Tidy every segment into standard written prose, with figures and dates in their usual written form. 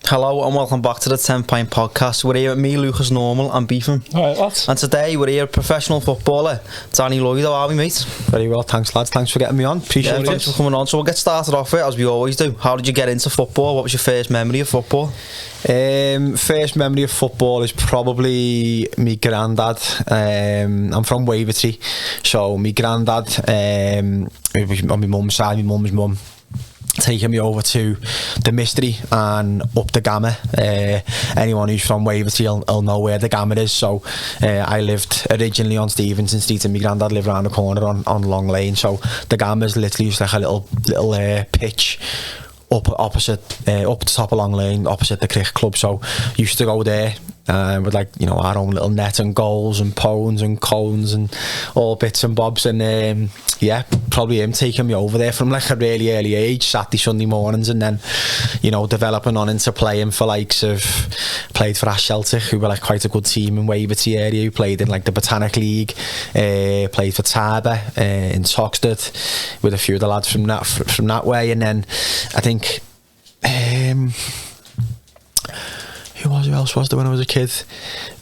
Hello and welcome back to the 10 Pint Podcast. We're here with me, Lucas Normal, and Beefham. Alright, lads. And today we're here with professional footballer Danny Lloyd. How are we, mate? Very well, thanks, lads. Thanks for getting me on. Appreciate it. Thanks for coming on. So we'll get started off with, as we always do. How did you get into football? What was your first memory of football? First memory of football is probably me granddad. I'm from Wavertree, so me granddad, it was on my mum's side, my mum's mum, taking me over to the Mystery and up the Gamma. Anyone who's from Wavertree will know where the Gamma is. So I lived originally on Stevenson Street and my granddad lived around the corner on Long Lane. So the Gamma is literally just like a little pitch up the top of Long Lane opposite the cricket club. So used to go there with, like, you know, our own little net and goals and pones and cones and all bits and bobs. And yeah, probably him taking me over there from like a really early age, Saturday, Sunday mornings, and then, you know, developing on into playing for played for Ash Celtic, who were like quite a good team in Wavertree area, who played in like the Botanic League, played for Tarber in Toxteth with a few of the lads from that way. And then I think who else was there when I was a kid?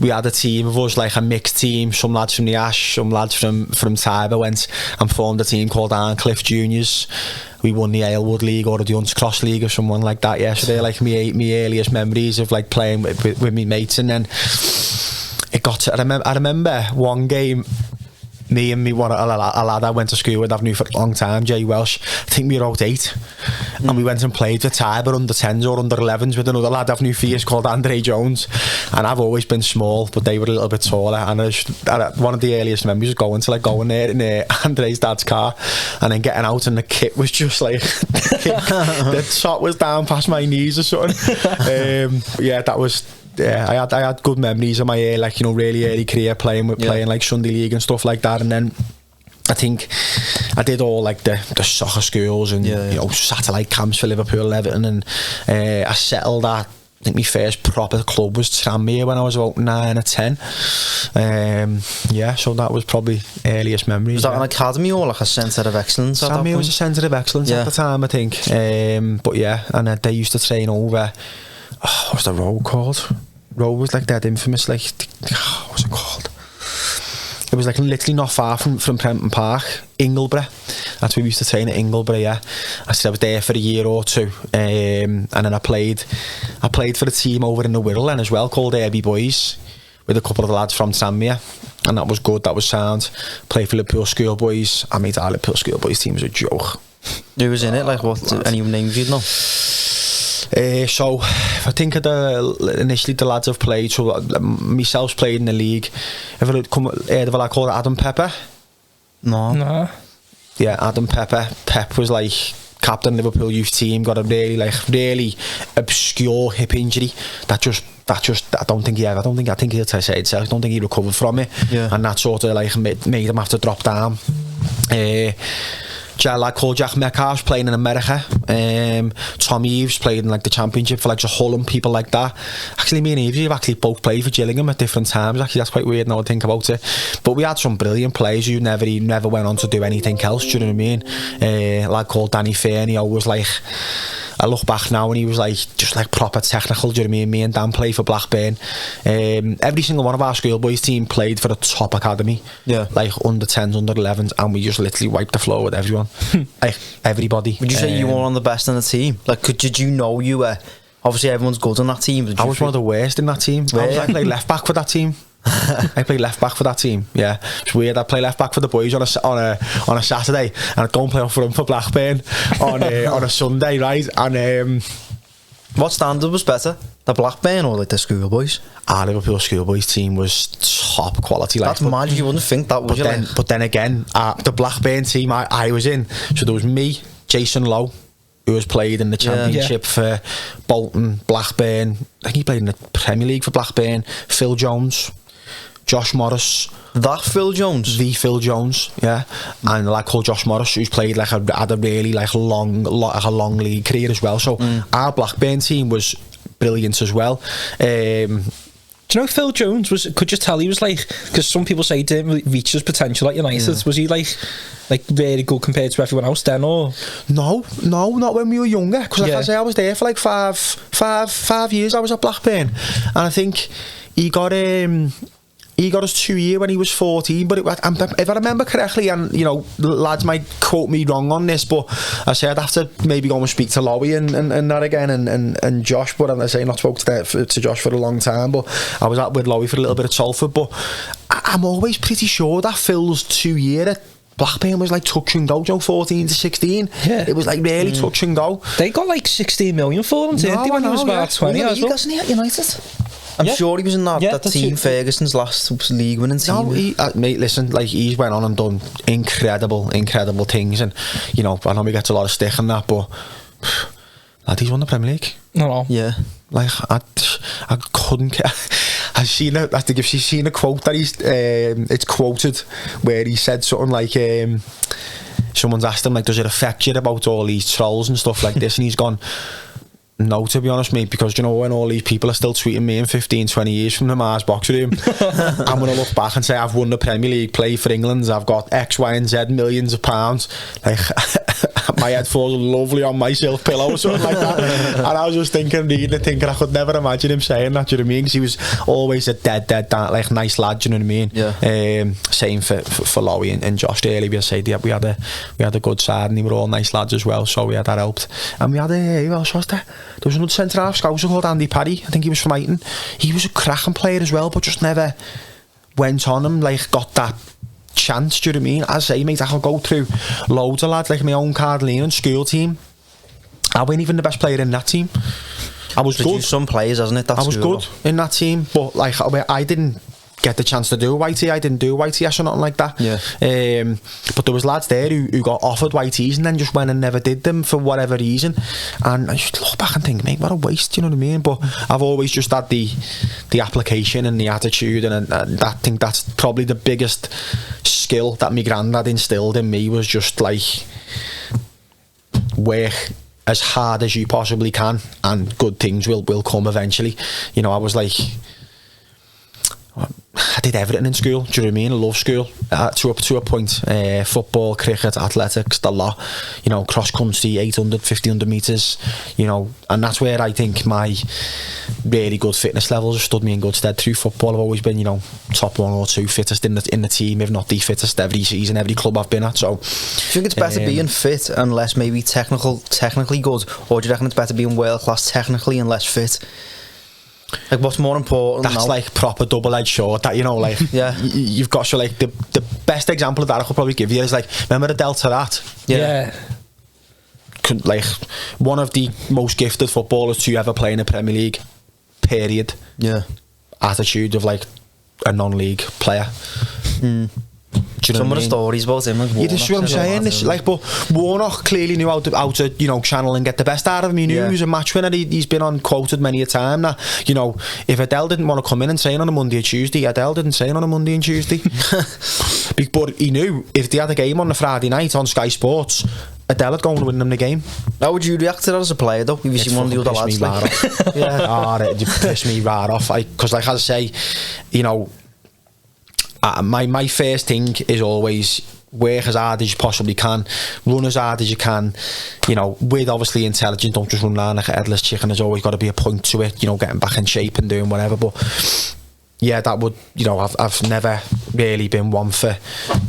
We had a team of us, like a mixed team, some lads from the Ash, some lads from Tarber went and formed a team called Arncliffe Juniors. We won the Aylwood League or the Hunts Cross League or someone like that. Yeah, so they're like me earliest memories of like playing with me mates. And then it got to, I remember one game, me and a lad I went to school with, I've knew for a long time, Jay Welsh, I think we were out 8, and we went and played for Tarber under 10s or under 11s with another lad I've knew for years called Andre Jones. And I've always been small, but they were a little bit taller. And one of the earliest memories was going there in Andre's dad's car and then getting out, and the kit was just like the top was down past my knees or something. Yeah, that was. Yeah, I had good memories of my like, you know, really early career playing like Sunday League and stuff like that. And then I think I did all like the soccer schools and you know, satellite camps for Liverpool, Everton, and I settled at, I think my first proper club was Tranmere when I was about 9 or 10. Yeah, so that was probably earliest memories. Was that an academy or like a centre of excellence? Tranmere was a centre of excellence at the time, I think. But yeah, and they used to train over. What's the road called? Road was like that infamous, like, what's it called? It was like literally not far from Prenton Park, Ingleborough. That's where we used to train at Ingleborough. Yeah, I was there for a year or two, and then I played for a team over in the Wirral then as well called Derby Boys, with a couple of the lads from Tranmere, and that was good. That was sound. Played for Liverpool Schoolboys. I made our Liverpool Schoolboys team was a joke. Who was in it? Like, what? Any names you'd know? So if I think of initially the lads I've played, so myself's played in the league. Ever heard of a lad called Adam Pepper? No. Yeah, Adam Pepper. Pep was like captain Liverpool youth team, got a really obscure hip injury that just I think he'll say it himself, I don't think he recovered from it. And that sort of like made him have to drop down. A lad called Jack Metcalf playing in America. Tom Eves played in like the Championship for like Hull and people like that. Actually, me and Eves have actually both played for Gillingham at different times. Actually, that's quite weird now I think about it. But we had some brilliant players who never went on to do anything else. Do you know what I mean? A lad called Danny Lloyd, he always like. I look back now and he was like just like proper technical. Do you know what I mean? Me and Dan played for Blackburn. Every single one of our schoolboys team played for a top academy. Yeah, like under 10s, under 11s, and we just literally wiped the floor with everyone. Like everybody. Would you say you were one of the best in the team? Like, did you know you were? Obviously, everyone's good on that team. I was one of the worst in that team. I played left back for that team. I played left back for that team. Yeah, it's weird. I'd play left back for the boys on a Saturday, and I'd go and play off for them for Blackburn on a Sunday, right? And what standard was better, the Blackburn or like the schoolboys? Our Liverpool schoolboys team was top quality. Like, that's mad. You wouldn't think that, would you? But then again, the Blackburn team I was in. So there was me, Jason Lowe, who has played in the Championship for Bolton, Blackburn. I think he played in the Premier League for Blackburn. Phil Jones, Josh Morris. That Phil Jones? The Phil Jones, yeah. And like called Josh Morris, who's played like had a really like long league career as well. So our Blackburn team was brilliant as well. Do you know Phil Jones could you tell he was like, because some people say he didn't reach his potential at United, was he like very good compared to everyone else then, or? No, not when we were younger, because like I say, I was there for like five years. I was at Blackburn, and I think he got us 2 years when he was 14, but if I remember correctly, and you know, lads might quote me wrong on this, but I say I'd have to maybe go and speak to Lowy and that again, and Josh, but I say not spoke to Josh for a long time, but I was out with Lowy for a little bit at Salford, but I'm always pretty sure that Phil's 2 year at Blackburn was like touch and go, 14 to 16. Yeah. It was like really touch and go. They got like 16 million for him, didn't they, when he was about 20 as well? Wasn't he at United? I'm sure he was in that team, Ferguson's last league winning team. No, mate, listen, like he's went on and done incredible things, and you know, I know he gets a lot of stick and that, but lad, he's won the Premier League. No. Yeah. Like I couldn't care. I think if she's seen a quote that it's quoted where he said something like someone's asked him like, does it affect you about all these trolls and stuff like this, and he's gone, no, to be honest, mate, because you know, when all these people are still tweeting me in 15-20 years from the Mars box room, I'm going to look back and say I've won the Premier League, played for England, I've got X, Y and Z millions of pounds, like my head falls lovely on my silk pillow or something like that. And I was just reading I could never imagine him saying that, do you know what I mean? Because he was always a dead like nice lad, do you know what I mean? Yeah. Same for Lowy and Josh Daly. We had a good side, and they were all nice lads as well, so that helped. And we had who else was there? There was another centre half scouser called Andy Parry. I think he was from Ayton. He was a cracking player as well, but just never went on him, like got that chance, do you know what I mean? As I say, mate, I could go through loads of lads, like my own Cardlene and school team. I wasn't even the best player in that team. I was good. Some players, hasn't it? I was good in that team, but like I didn't get the chance to do YT. I didn't do YTS or nothing like that. Yeah. But there was lads there who got offered YTs and then just went and never did them for whatever reason. And I just look back and think, mate, what a waste, you know what I mean? But I've always just had the application and the attitude, and I think that's probably the biggest skill that my granddad instilled in me, was just like work as hard as you possibly can and good things will come eventually. You know, I was like, I did everything in school, do you know what I mean? I love school to a point. Football, cricket, athletics, the lot, you know, cross country, 800, 1500 metres, you know, and that's where I think my really good fitness levels have stood me in good stead through football. I've always been, you know, top 1 or 2 fittest in the team, if not the fittest every season, every club I've been at. So, do you think it's better being fit and less maybe technically good, or do you reckon it's better being world class technically and less fit? Like, what's more important? That's now? like proper double-edged sword. That, you know, like you've got, so like the best example of that I could probably give you is like, remember the Delta Rat? Yeah. Like one of the most gifted footballers to ever play in a Premier League. Period. Yeah. Attitude of like a non-league player. Do you know some of the stories about him, like Warnock, that's what I'm saying. This, like, but Warnock clearly knew how to you know, channel and get the best out of him. He knew he was a match winner. He's been on quoted many a time that, you know, if Adele didn't want to come in and train on a Monday or Tuesday, Adele didn't train on a Monday and Tuesday. But he knew if they had a game on a Friday night on Sky Sports, Adele would go and win them the game. How would you react to that as a player, though? If you see one of the other lads, like, it pissed me right off. Because, like I say, you know, my first thing is always work as hard as you possibly can, run as hard as you can, you know, with obviously intelligence. Don't just run around like a headless chicken. There's always got to be a point to it, you know, getting back in shape and doing whatever. But yeah, that would, you know, I've never really been one for,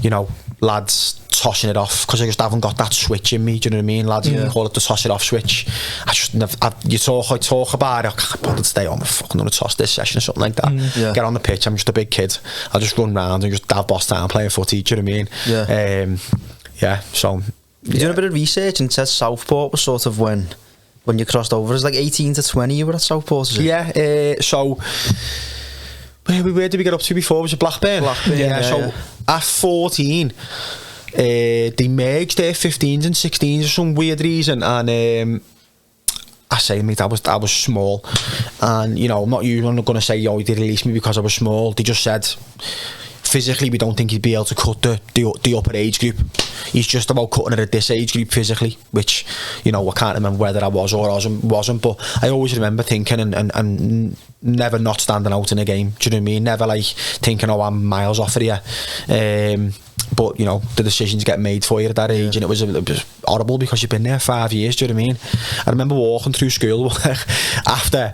you know, lads tossing it off, because I just haven't got that switch in me, do you know what I mean? Lads call it the toss it off switch. I just you talk about it, I can't bother to stay on, I'm fucking gonna toss this session or something like that. Get on the pitch, I'm just a big kid, I'll just run round and just have boss time playing footy, do you know what I mean? So you doing a bit of research, and it says Southport was sort of when you crossed over. It's like 18 to 20 you were at Southport, is it? So where did we get up to before? Was it Blackburn? So at 14 they merged their 15s and 16s for some weird reason, and I say, mate, I was small, and you know, I'm not going to say, yo, they released me because I was small. They just said physically we don't think he'd be able to cut the upper age group. he's just about cutting it at this age group physically, which, you know, I can't remember whether I was or wasn't, but I always remember thinking and never not standing out in a game. Do you know what I mean? Never like thinking, oh, I'm miles off of here. But you know, the decisions get made for you at that age, and it was horrible because you've been there 5 years. Do you know what I mean? I remember walking through school after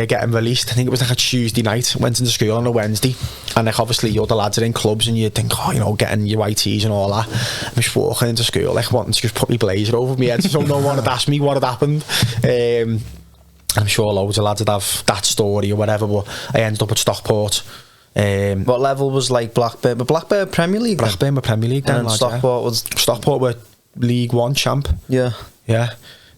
getting released. I think it was like a Tuesday night. Went into school on a Wednesday, and like obviously all the lads are in clubs, and you think, oh, you know, getting your YTs and all that. I was walking into school like wanting to just put my blazer over my head so no one would ask me what had happened. I'm sure loads of lads would have that story or whatever, but I ended up at Stockport. What level was like Blackburn? But Blackburn Premier League? Blackburn were Premier League then, and Stockport was... Stockport were League One champ. Yeah.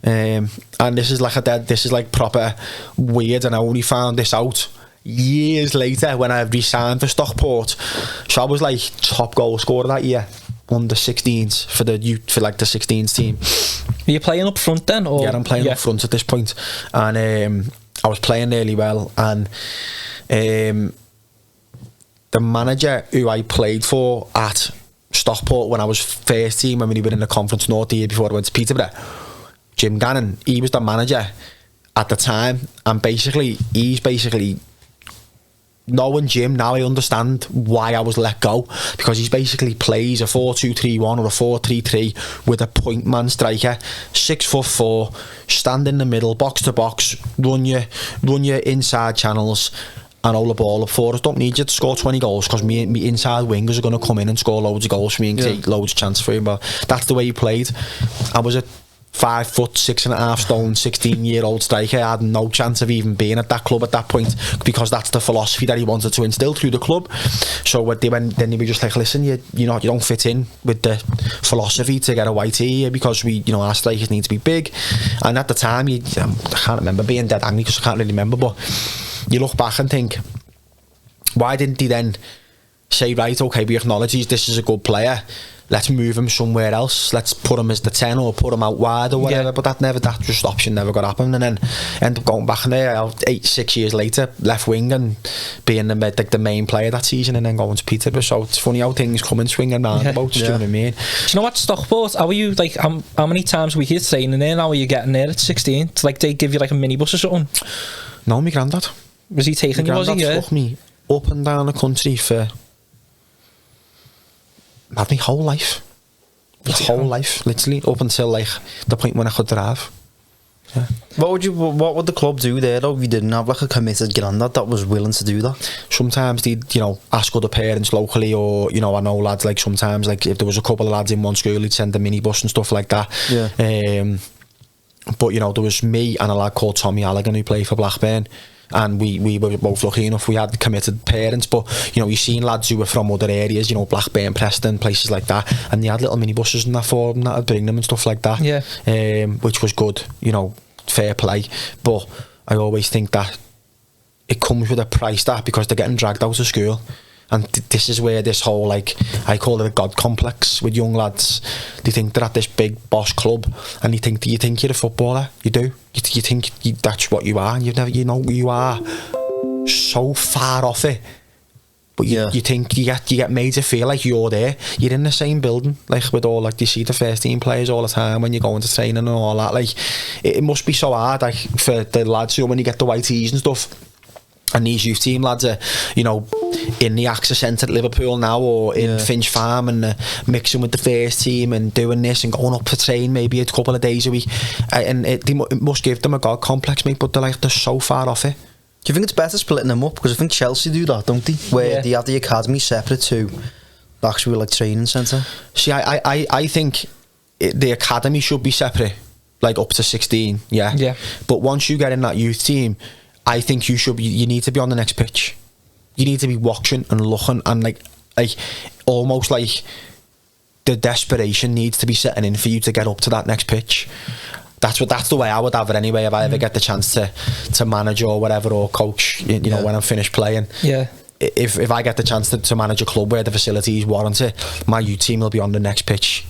And this is like proper weird, and I only found this out years later when I re-signed for Stockport. So I was like top goal scorer that year, under 16s for the youth, for like the 16s team. Are you playing up front then? Or? Yeah, I'm playing up front at this point, and I was playing really well, and the manager who I played for at Stockport when I was first team, when we were in the Conference North the year before I went to Peterborough, Jim Gannon, he was the manager at the time, and he's basically knowing Jim now, I understand why I was let go, because he's basically plays a 4-2-3-1 or a 4-3-3 with a point man striker, 6'4", stand in the middle, box to box, run your inside channels and hold the ball up for us. Don't need you to score 20 goals because me inside wingers are going to come in and score loads of goals for me and take loads of chances for him. But that's the way he played. I was a 5 foot 6.5 stone 16-year-old striker. I had no chance of even being at that club at that point, because that's the philosophy that he wanted to instill through the club. So then they were just like, listen, you don't fit in with the philosophy to get a white here, because our strikers need to be big. And at the time, I can't remember being dead angry because I can't really remember, but you look back and think, why didn't he then say, right, okay, we acknowledge this is a good player, let's move him somewhere else, let's put him as the 10 or put him out wide or whatever. But that just option never got happened, and then end up going back in there 6 years later, left wing, and being the main player that season, and then going to Peterborough. So it's funny how things come and swing and roundabouts. Do you know what I mean? Do you know what, Stockport, how are you, like, how many times a week you're training there? How are you getting there at 16? Like, they give you like a minibus or something? No, my granddad. Was he taking you? Was he? Took me up and down the country for my whole life. Life, literally, up until like the point when I could drive. Yeah. What would the club do there though if you didn't have like a committed granddad that was willing to do that? Sometimes they'd, ask other parents locally, or, I know lads, like sometimes, like if there was a couple of lads in one school, he'd send a minibus and stuff like that. Yeah. But there was me and a lad called Tommy Halligan who played for Blackburn. And we were both lucky enough, we had committed parents, but you've seen lads who were from other areas, Blackburn, Preston, places like that, and they had little minibuses and that for them that would bring them and stuff like that. Which was good, fair play. But I always think that it comes with a price, that, because they're getting dragged out of school. And this is where this whole, like, I call it a god complex with young lads. They think they're at this big boss club, and you think you're a footballer. You do. You think that's what you are. You are so far off it. But you think you get made to feel like you're there. You're in the same building, like with all, like, you see the first team players all the time when you go into training and all that. Like, it must be so hard, like, for the lads who, when you get the YTs and stuff. And these youth team lads are, in the Access Centre at Liverpool now, or in Finch Farm, and mixing with the first team and doing this and going up for train maybe a couple of days a week. And it must give them a god complex, mate, but they're so far off it. Do you think it's better splitting them up? Because I think Chelsea do that, don't they? Where they have the academy separate to the actual, like, training centre. See, I think the academy should be separate, like up to 16, yeah. But once you get in that youth team, I think you need to be on the next pitch. You need to be watching and looking, and like almost like the desperation needs to be setting in for you to get up to that next pitch. That's the way I would have it anyway, if I ever get the chance to manage or whatever, or coach, when I'm finished playing. Yeah. If I get the chance to manage a club where the facilities warrant it, my youth team will be on the next pitch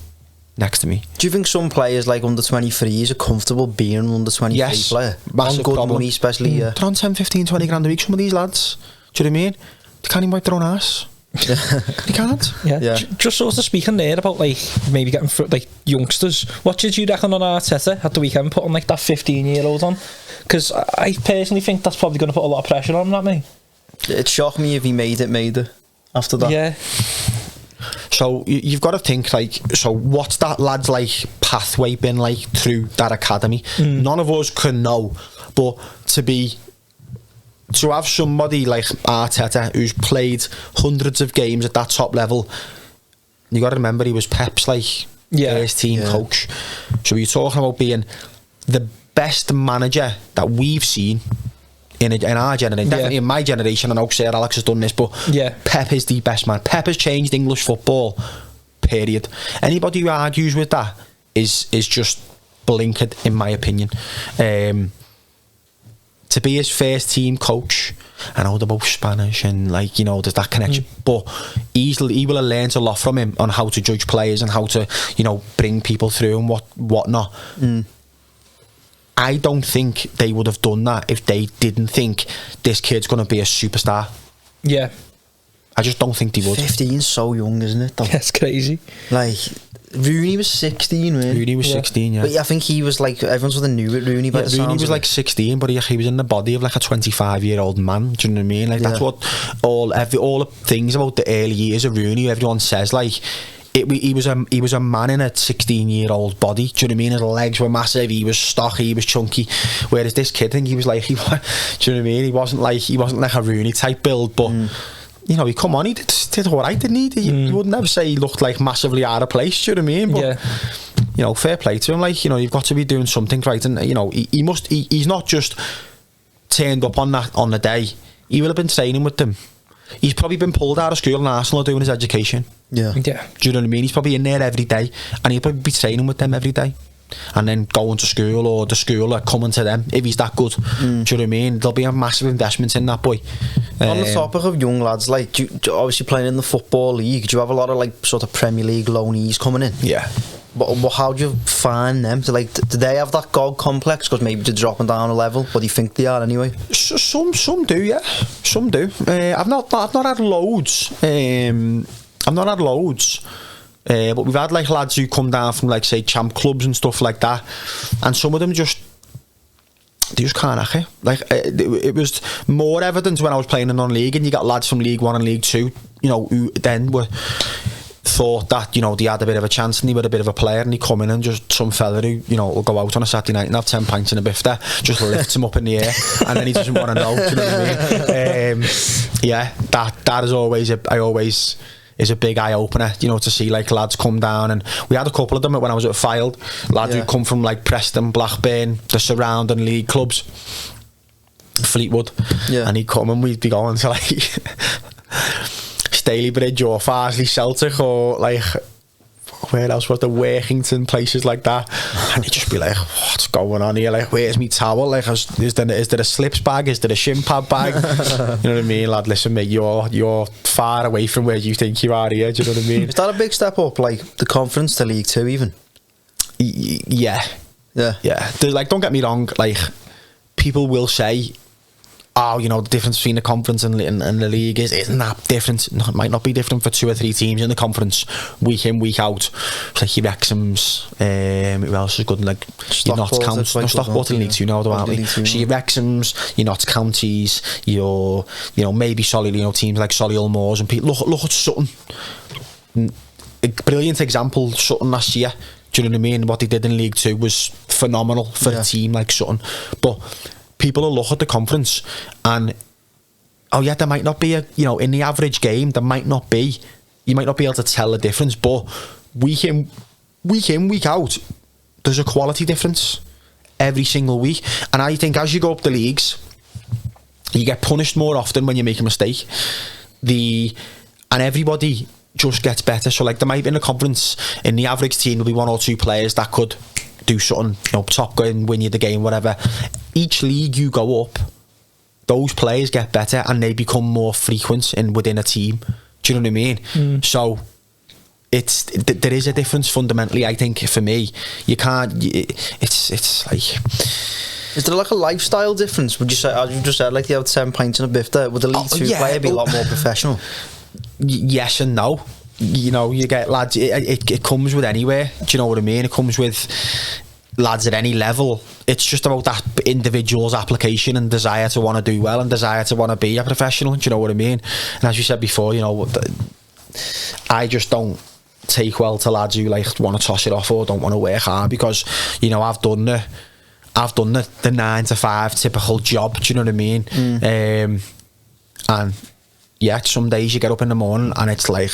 next to me. Do you think some players, like under 23s, are comfortable being an under 23 player? Massive on good problem. money, especially. They're on 10, 15, 20 grand a week, some of these lads. Do you know what I mean? They can't even wipe their own ass. You can't. Yeah. Just sort of speaking there about like maybe getting like youngsters. What did you reckon on Arteta at the weekend putting like that 15-year-old on? Because I personally think that's probably going to put a lot of pressure on him, not me. It'd shock me if he made it after that. Yeah. So you've got to think like, so what's that lad's like pathway been like through that academy? None of us can know, but to have somebody like Arteta who's played hundreds of games at that top level, you got to remember he was Pep's like first team coach. So you're talking about being the best manager that we've seen in our generation, definitely in my generation. I know Sir Alex has done this, but Pep is the best man. Pep has changed English football, period. Anybody who argues with that is just blinkered, in my opinion. To be his first team coach, I know they're both Spanish and like, you know, there's that connection, but he will have learned a lot from him on how to judge players and how to, you know, bring people through and whatnot. I don't think they would have done that if they didn't think this kid's going to be a superstar. Yeah. I just don't think they would. 15's so young, isn't it? That's crazy. Like, Rooney was 16, man. Rooney was 16, yeah. But I think he was like, everyone sort of knew it, Rooney, by the sounds Rooney was like 16, but he was in the body of like a 25-year-old man. Do you know what I mean? Like, that's what all the things about the early years of Rooney, everyone says, like, he was a man in a 16-year-old body. Do you know what I mean? His legs were massive. He was stocky. He was chunky. Whereas this kid, I think he was like, do you know what I mean? He wasn't like a Rooney type build, but you know, he did all right, didn't he? You would never say he looked like massively out of place. Do you know what I mean? But you know, fair play to him. Like, you know, you've got to be doing something right, and you know, he's not just turned up on the day. He will have been training with them. He's probably been pulled out of school in Arsenal doing his education. Yeah. Do you know what I mean? He's probably in there every day, and he'll probably be training with them every day, and then going to school, or the school are coming to them if he's that good. Do you know what I mean? There'll be a massive investment in that boy. On the topic of young lads, like, obviously playing in the Football League, do you have a lot of like sort of Premier League loanees coming in? Yeah. But how do you find them? Do they have that God complex because maybe they're dropping down a level? What do you think they are anyway? Some do, yeah. Some do. I've not had loads. But we've had like lads who come down from like, say, champ clubs and stuff like that, and some of them just can't hack it. Like it was more evident when I was playing in non-league, and you got lads from League 1 and League 2, you know, who then thought that, you know, they had a bit of a chance and they were a bit of a player, and he come in and just some fella who, you know, will go out on a Saturday night and have 10 pints and a biff there, just lifts him up in the air, and then he doesn't want to know. Do you know what I mean? Yeah, that is always is a big eye opener, you know, to see like lads come down, and we had a couple of them when I was at Fylde, lads who come from like Preston, Blackburn, the surrounding league clubs, Fleetwood, and he'd come and we'd be going to like Stalybridge or Farsley Celtic, or like where else was the Workington, places like that, and he'd just be like, what's going on here? Like, where's me towel? Like, is there a slips bag? Is there a shin pad bag? You know what I mean, lad? Listen, mate, you're far away from where you think you are here. Do you know what I mean? Is that a big step up, like the conference to League 2 even? Yeah. There's, like, don't get me wrong, like, people will say, oh, you know, the difference between the conference and the league isn't that different. No, it might not be different for 2 or 3 teams in the conference, week in, week out. It's like your Wrexhams, who else is good? Like your Notts Counties, Stockport in League 2 now, aren't we? So your Wrexhams, your Notts Counties, your, you know, maybe solid, you know, teams like Solihull Moors, and people look at Sutton. A brilliant example, Sutton last year. Do you know what I mean? What they did in League 2 was phenomenal for a team like Sutton, but people will look at the conference and, oh yeah, there might not be you know, in the average game, you might not be able to tell the difference, but week in, week out, there's a quality difference every single week. And I think as you go up the leagues, you get punished more often when you make a mistake. And everybody just gets better. So like, there might be in a conference, in the average team, there'll be 1 or 2 players that could do something, you know, top going, win you the game, whatever. Each league you go up, those players get better and they become more frequent within a team. Do you know what I mean? So there is a difference fundamentally, I think, for me. You can't, it's like, is there like a lifestyle difference? Would you say, as you just said, like you have 10 pints and a biff there, would the League 2 player be a lot more professional? yes and no. You know, you get lads, it comes with anywhere, do you know what I mean? It comes with lads at any level. It's just about that individual's application and desire to want to do well and desire to want to be a professional, do you know what I mean? And as you said before, you know, I just don't take well to lads who like want to toss it off or don't want to work hard, because, you know, I've done the 9 to 5 typical job, do you know what I mean? And yeah, some days you get up in the morning and it's like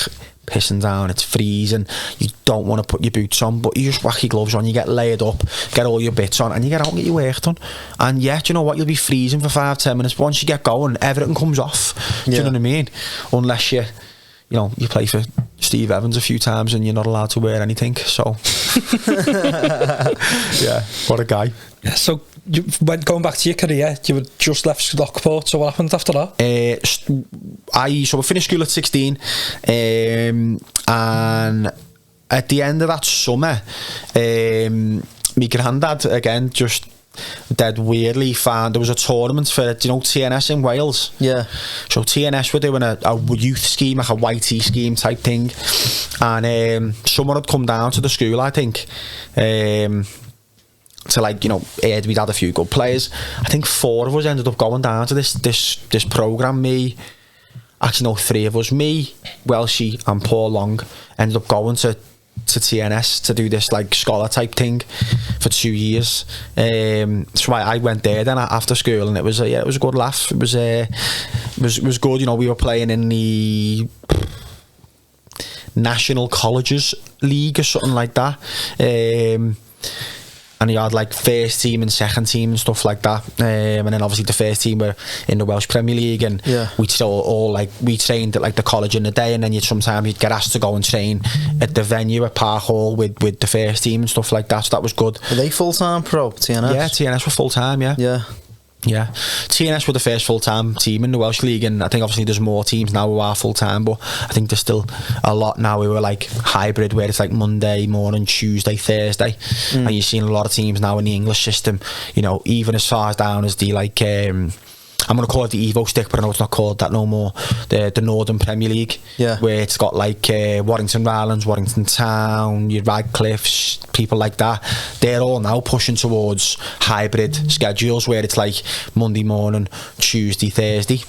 pissing down, it's freezing, you don't want to put your boots on, but you just whack your gloves on, you get laid up, get all your bits on, and you get out and get your work done. And yeah, do you know what, you'll be freezing for 5-10 minutes, but once you get going, everything comes off, do you know what I mean? Unless you play for Steve Evans a few times and you're not allowed to wear anything, so yeah, what a guy. Yeah, so going back to your career, you were just left Stockport, so what happened after that? I finished school at 16, and at the end of that summer, my granddad, again, just dead weirdly found there was a tournament for, do you know, TNS in Wales? Yeah. So TNS were doing a youth scheme, like a YT scheme type thing, and someone had come down to the school, I think, to, like, you know, we'd had a few good players. I think 4 of us ended up going down to this programme. Actually no, 3 of us, me, Welshie and Paul Long, ended up going to TNS to do this like scholar type thing for 2 years. So I went there then after school, and it was it was a good laugh. It was good, you know. We were playing in the National Colleges League or something like that, and you had like first team and second team and stuff like that, and then obviously the first team were in the Welsh Premier League, and we'd still all like, we trained at like the college in the day, and then sometimes you'd get asked to go and train at the venue at Park Hall with the first team and stuff like that, so that was good. Were they full-time pro, TNS? Yeah, TNS were full-time, yeah, TNS were the first full-time team in the Welsh League, and I think obviously there's more teams now who are full-time, but I think there's still a lot now who are like hybrid, where it's like Monday morning, Tuesday, Thursday, and you're seeing a lot of teams now in the English system, you know, even as far as down as the like I'm going to call it the Evo stick, but I know it's not called that no more, the Northern Premier League, where it's got like Warrington Rylands, Warrington Town, your Radcliffes, people like that. They're all now pushing towards hybrid schedules, where it's like Monday morning, Tuesday, Thursday.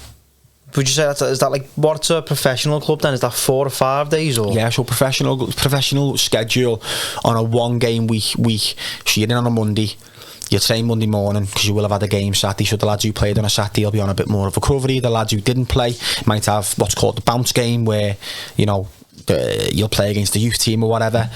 Would you say is that like, what's a professional club then? Is that 4 or 5 days? Or? Yeah, so professional schedule on a 1 game week. So you're in on a Monday, you train Monday morning, because you will have had a game Saturday, so the lads who played on a Saturday will be on a bit more of recovery. The lads who didn't play might have what's called the bounce game, where, you know, you'll play against the youth team or whatever.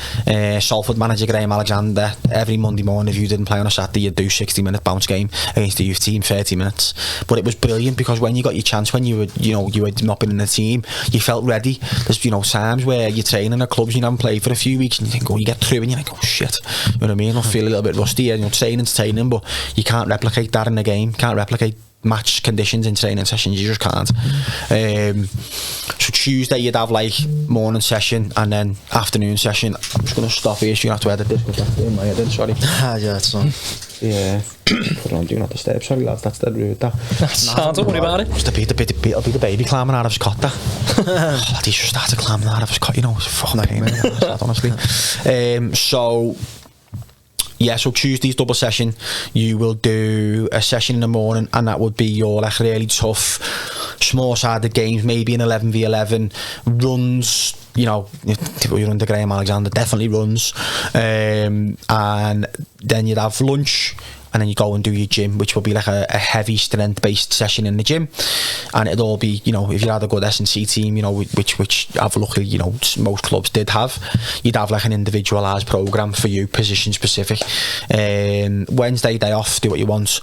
Salford manager Graham Alexander, every Monday morning, if you didn't play on a Saturday, you'd do 60-minute bounce game against the youth team, 30 minutes. But it was brilliant, because when you got your chance, when you had not been in the team, you felt ready. There's, you know, times where you're training at clubs you haven't played for a few weeks, and you think, you get through and you're like, oh shit, you know what I mean, I feel a little bit rusty, and training's training, but you can't replicate that in the game, can't replicate match conditions in training sessions, you just can't. So Tuesday you'd have like morning session and then afternoon session. I'm just going to stop here, so you have to edit this, because that's in my head, sorry. Yeah, it's on. Yeah, put on do not disturb, sorry lads, that's dead rude, that. Don't worry about it. It'll be the baby climbing out of his cot, that. He just started climbing out of his cot, you know, it's a fucking pain, honestly. So yeah, so Tuesday's double session, you will do a session in the morning, and that would be your like really tough, small-sided games, maybe an 11v11, runs, you know, you're under Graham Alexander, definitely runs, and then you'd have lunch, and then you go and do your gym, which will be like a heavy strength based session in the gym, and it'll all be, you know, if you had a good S&C team, you know, which I've luckily, you know, most clubs did have, you'd have like an individualised program for you, position specific. Wednesday day off, do what you want.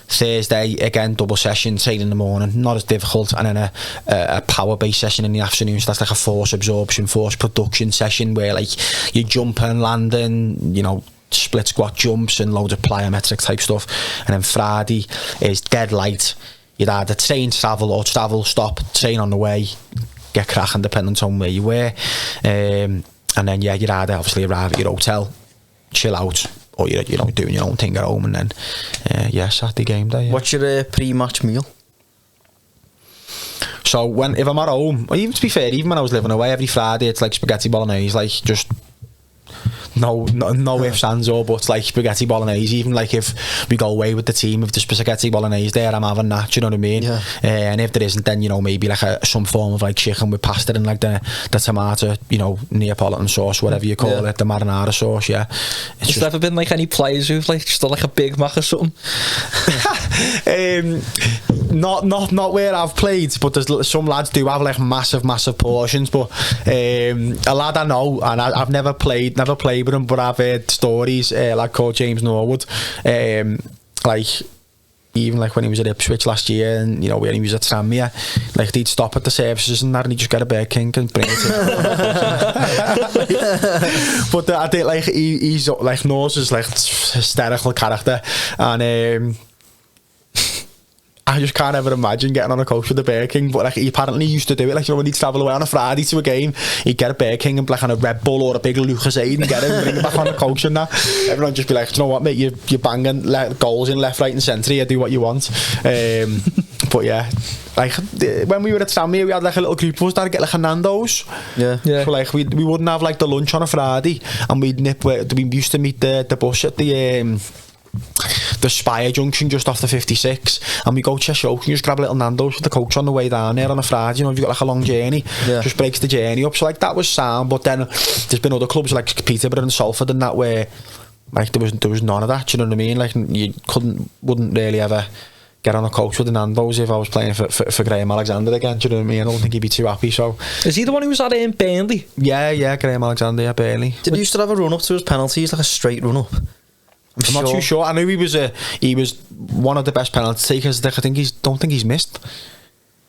Thursday again, double session, train in the morning, not as difficult, and then a power based session in the afternoon. So that's like a force absorption, force production session, where like you jumping, landing, you know, split squat jumps and loads of plyometric type stuff. And then Friday is dead light. You'd either train, travel, or travel, stop, train on the way, get cracking depending on where you were, and then yeah, you'd either obviously arrive at your hotel, chill out, or you're, you know, doing your own thing at home, and then yeah, Saturday game day. Yeah. What's your pre-match meal? So if I'm at home, or even to be fair, even when I was living away, every Friday it's like spaghetti bolognese, like just no ifs, ands or buts, like spaghetti bolognese. Even like if we go away with the team, if there's spaghetti bolognese there, I'm having that, you know what I mean? Yeah. And if there isn't, then, you know, maybe like some form of like chicken with pasta and like the tomato, you know, Neapolitan sauce, whatever you call it, the marinara sauce, yeah. Has there ever been like any players who've like just done like a Big Mac or something? Not where I've played, but there's some lads do have like massive portions, but a lad I know, and I've never played with him, but I've heard stories, like called James Norwood, like even like when he was at Ipswich last year, and you know when he was at Tranmere, like they'd stop at the services and that, and he'd just get a Burger King and bring it to but I think like he's like Norse is like hysterical character, and I just can't ever imagine getting on a coach with a Burger King, but like he apparently used to do it, like, you know, when he'd travel away on a Friday to a game, he'd get a Burger King and like on a Red Bull or a big Lucozade and get him and bring him back on a coach and that. Everyone just be like, you know what, mate, you're banging goals in left, right and centre, you do what you want. But yeah, like when we were at Tranmere, we had like a little group of us that would get like a Nando's. Yeah. So like we wouldn't have like the lunch on a Friday, and we used to meet the bus at the Spire junction just off the 56, and we go to Cheshire and just grab a little Nando's with the coach on the way down there on a Friday. You know, if you've got like a long journey, just breaks the journey up. So like that was sound. But then there's been other clubs like Peterborough and Salford and that, where like there was none of that. You know what I mean? Like you wouldn't really ever get on a coach with the Nando's if I was playing for Graham Alexander again. Do you know what I mean? I don't think he'd be too happy. So is he the one who was at Burnley? Yeah, Graham Alexander, yeah, Burnley. Did he used to have a run up to his penalties, like a straight run up? I'm not too sure. I knew he was one of the best penalty takers. I don't think he's missed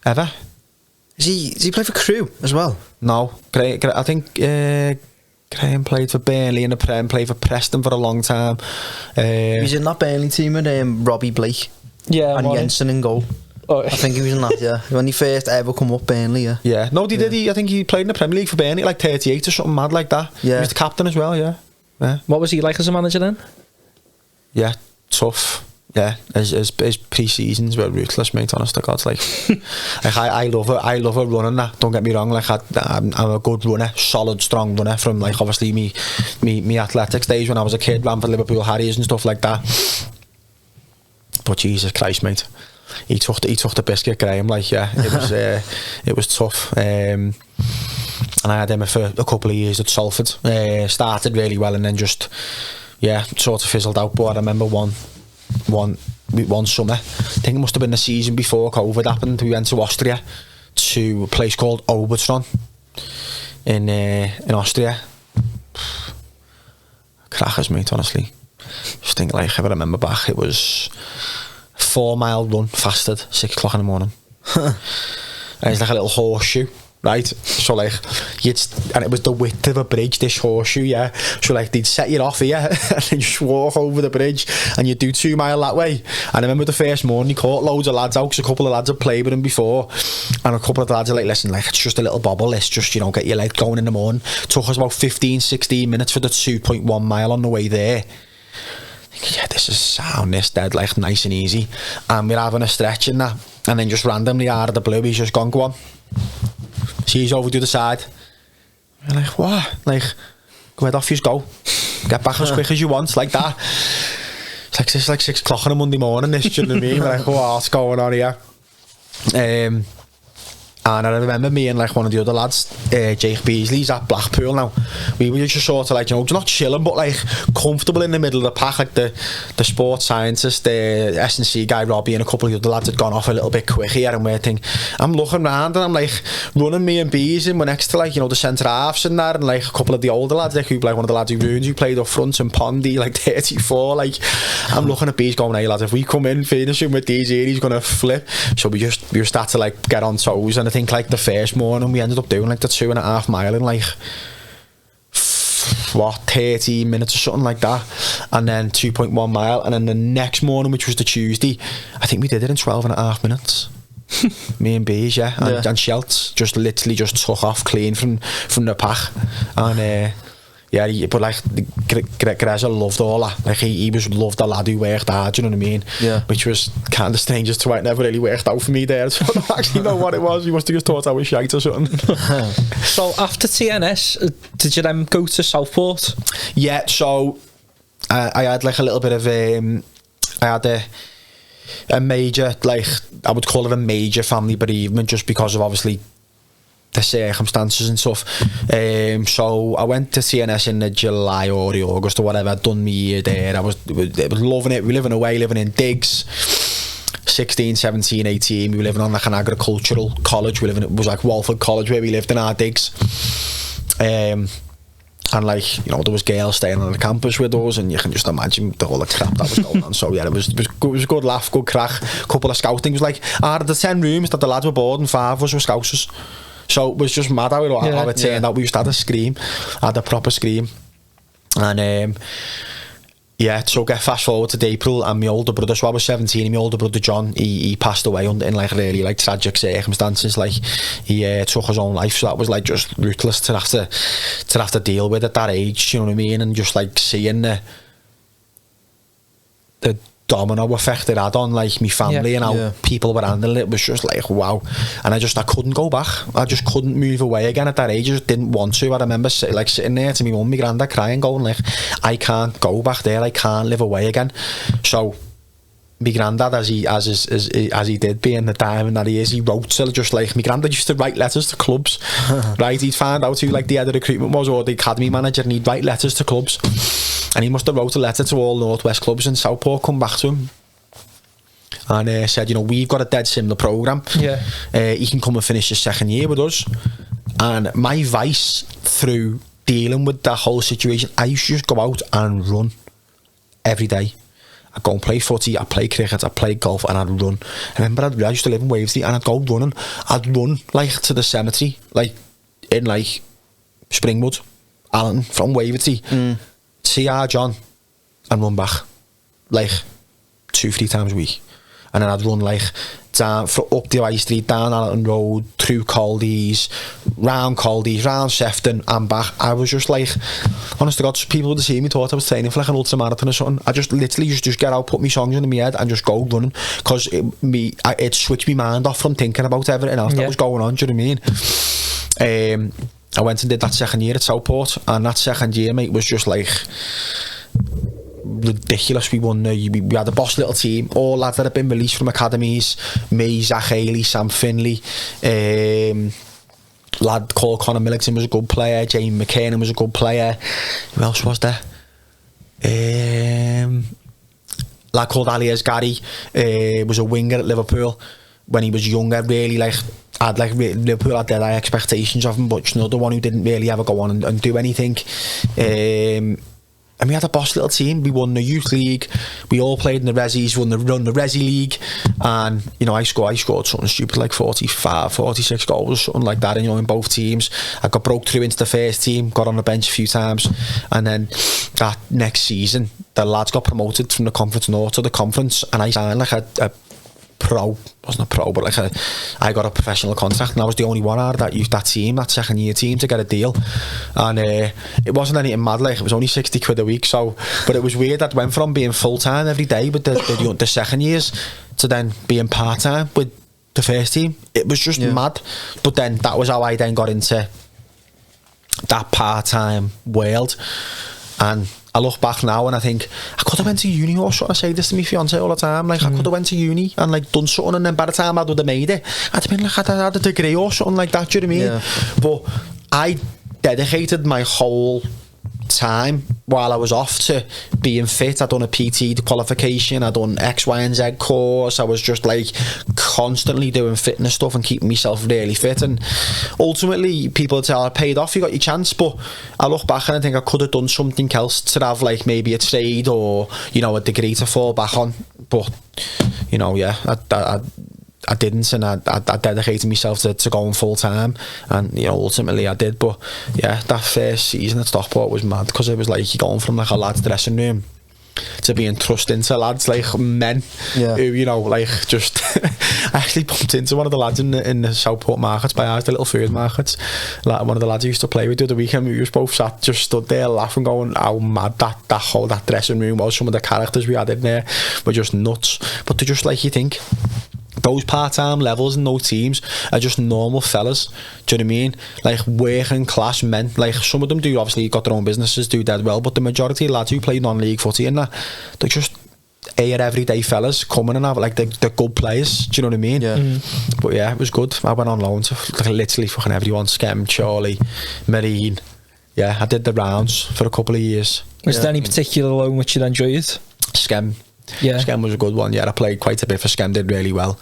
ever. Does he play for Crewe as well? No, I think Graham played for Burnley in the Prem, played for Preston for a long time. He's in that Burnley team with Robbie Blake, and Jensen in goal. I think he was in that, yeah. When he first ever come up Burnley, yeah. Yeah, no, he did. I think he played in the Premier League for Burnley, like 38 or something mad like that. Yeah, he was the captain as well. Yeah. What was he like as a manager then? Yeah, tough. Yeah, his pre-seasons were ruthless, mate. Honest to God, like I love it running. That, don't get me wrong. Like I'm a good runner, solid, strong runner from like obviously me athletics days when I was a kid, ran for Liverpool Harriers and stuff like that. But Jesus Christ, mate, he took the biscuit, Graham. Like it was tough. And I had him for a couple of years at Salford. Started really well and then just. Yeah, sort of fizzled out. But I remember one summer, I think it must have been the season before COVID happened, we went to Austria to a place called Obertron in Austria. Crackers, mate, honestly. Just think like, if I remember back, it was a 4-mile run, fasted, 6 o'clock in the morning. And it's like a little horseshoe. Right, so like and it was the width of a bridge, this horseshoe, yeah. So like they'd set you off here and then just walk over the bridge and you do 2 mile that way. And I remember the first morning he caught loads of lads out, because a couple of lads had played with him before, and a couple of lads are like, listen, like it's just a little bobble, let's just, you know, get your leg going in the morning. Took us about 15-16 minutes for the 2.1 mile on the way there. Yeah, this is sound, this dead, like nice and easy. And we're having a stretch in that, and then just randomly out of the blue he's just gone, go on. She's over to the side. You're like, what? Like, go ahead, off you go. Get back as quick as you want, like that. It's like 6 o'clock on a Monday morning, this, do you know what I mean? We're like, what's going on here? And I remember me and like one of the other lads, Jake Beasley's at Blackpool now. We were just sort of like, you know, not chilling, but like comfortable in the middle of the pack. Like the sports scientist, the S&C guy Robbie, and a couple of the other lads had gone off a little bit quick here. And we're thinking, I'm looking round and I'm like running me and Bees, and we're next to like, you know, the centre halves and that, and like a couple of the older lads, like one of the lads who played up front in Pondy, like 34. Like I'm looking at Bees going, hey lads, if we come in finishing with these here, he's gonna flip. So we start to like get on toes, and I think like the first morning we ended up doing like the 2.5 mile in like 13 minutes or something like that, and then 2.1 mile, and then the next morning, which was the Tuesday, I think we did it in 12.5 minutes. Me and Bees, and Shelts just literally just took off clean from the pack, and yeah, but like Greza loved all that. Like he was loved a lad who worked hard, you know what I mean? Yeah. Which was kind of strange to it never really worked out for me there. So I don't actually know what it was. You must have just thought I was shite or something. So after TNS, did you then go to Southport? Yeah, so I had like a little bit of I had a major, like I would call it a major family bereavement, just because of obviously the circumstances and stuff. So I went to CNS in the July or the August or whatever. I'd done my year there. I was loving it. We were living away, living in digs. 16, 17, 18. We were living on like an agricultural college. It was like Walford College where we lived in our digs. And like, you know, there was girls staying on the campus with us, and you can just imagine the whole crap that was going on. So yeah, it was a good laugh, good crack. Couple of scouting. It was like out of the 10 rooms that the lads were bored in, 5 of us were scousers. So it was just mad how it turned out. We used to have a scream, had a proper scream. And yeah, so get fast forward to April, and my older brother, so I was 17, and my older brother John, he passed away in like really like tragic circumstances. Like he took his own life, so that was like just ruthless to have to deal with at that age, you know what I mean? And just like seeing the domino effect it had on like my family and how people were handling it was just like wow. And I couldn't go back. I just couldn't move away again at that age. I just didn't want to. I remember sitting there to my mum, my granddad, crying, going like, I can't go back there, I can't live away again. So my granddad, as he did being the diamond that he is, he wrote to just like, my granddad used to write letters to clubs. Right, he'd find out who like the head of recruitment was or the academy manager, and he'd write letters to clubs. And he must have wrote a letter to all Northwest clubs in Southport, come back to him and said, you know, we've got a dead similar programme. He can come and finish his second year with us. And my advice through dealing with that whole situation, I used to just go out and run every day. I'd go and play footy, I'd play cricket, I'd play golf, and I'd run. I remember I used to live in Waverley, and I'd go running. I'd run like to the cemetery, like in like Springwood, Allen, from Waverley. See John and run back like 2-3 times a week, and then I'd run like down up the High Street, down Allerton Road, through Caldies, round Sefton and back. I was just like, honest to God, people would see me thought I was training for like an ultra marathon or something. I just literally just get out, put my songs into my head and just go running, because it switched my mind off from thinking about everything else that was going on. Do you know what I mean? I went and did that second year at Southport, and that second year, mate, was just like ridiculous. We won. We had a boss little team, all lads that had been released from academies. Me, Zach Haley, Sam Finley, lad called Conor Millington was a good player. Jamie McKernan was a good player. Who else was there? Lad called Alias Gary was a winger at Liverpool when he was younger. Really like. Liverpool had their high expectations of him, but another one who didn't really ever go on and do anything. And we had a boss little team. We won the youth league. We all played in the Resis, run the Resi league, and you know I scored something stupid like 45, 46 goals or something like that. And you know in both teams, I got broke through into the first team, got on the bench a few times, and then that next season the lads got promoted from the Conference North to the Conference, and I signed like a wasn't a pro, but like I got a professional contract, and I was the only one out of that team, that second year team, to get a deal. And it wasn't anything mad, like it was only 60 quid a week. So, but it was weird that went from being full time every day with the second years to then being part time with the first team. It was just mad. But then that was how I then got into that part time world. And I look back now and I think I could have went to uni or something. I say this to my fiance all the time, like I could have went to uni and like done something, and then by the time I would have made it, I'd have been like I'd had a degree or something like that. Do you know what I mean? But I dedicated my whole time while I was off to being fit. I'd done a PT qualification, I'd done X, Y and Z course. I was just like constantly doing fitness stuff and keeping myself really fit, and ultimately people would say, oh, it paid off, you got your chance. But I look back and I think I could have done something else to have like maybe a trade or, you know, a degree to fall back on. But you know, I didn't, and I dedicated myself to going full time, and you know ultimately I did. But yeah, that first season at Stockport was mad, because it was like you're going from like a lad's dressing room to being thrust into lads like men who, you know, like just actually bumped into one of the lads in the Southport markets by ours, the little food markets. Like, one of the lads I used to play with the other weekend, we both just stood there laughing, going how mad that dressing room was. Some of the characters we had in there were just nuts, but they're just like, you think those part-time levels in those teams are just normal fellas, do you know what I mean? Like working class men. Like some of them do obviously got their own businesses, do dead well, but the majority of lads who play non-league footy and that, they're just everyday fellas coming and have like they're good players, do you know what I mean? Yeah. But yeah, it was good. I went on loan to like literally fucking everyone. Skem, Charlie, Marine. Yeah, I did the rounds for a couple of years. Was there any particular loan which you enjoyed? Skem. Yeah. Skem was a good one. Yeah, I played quite a bit for Skem, did really well.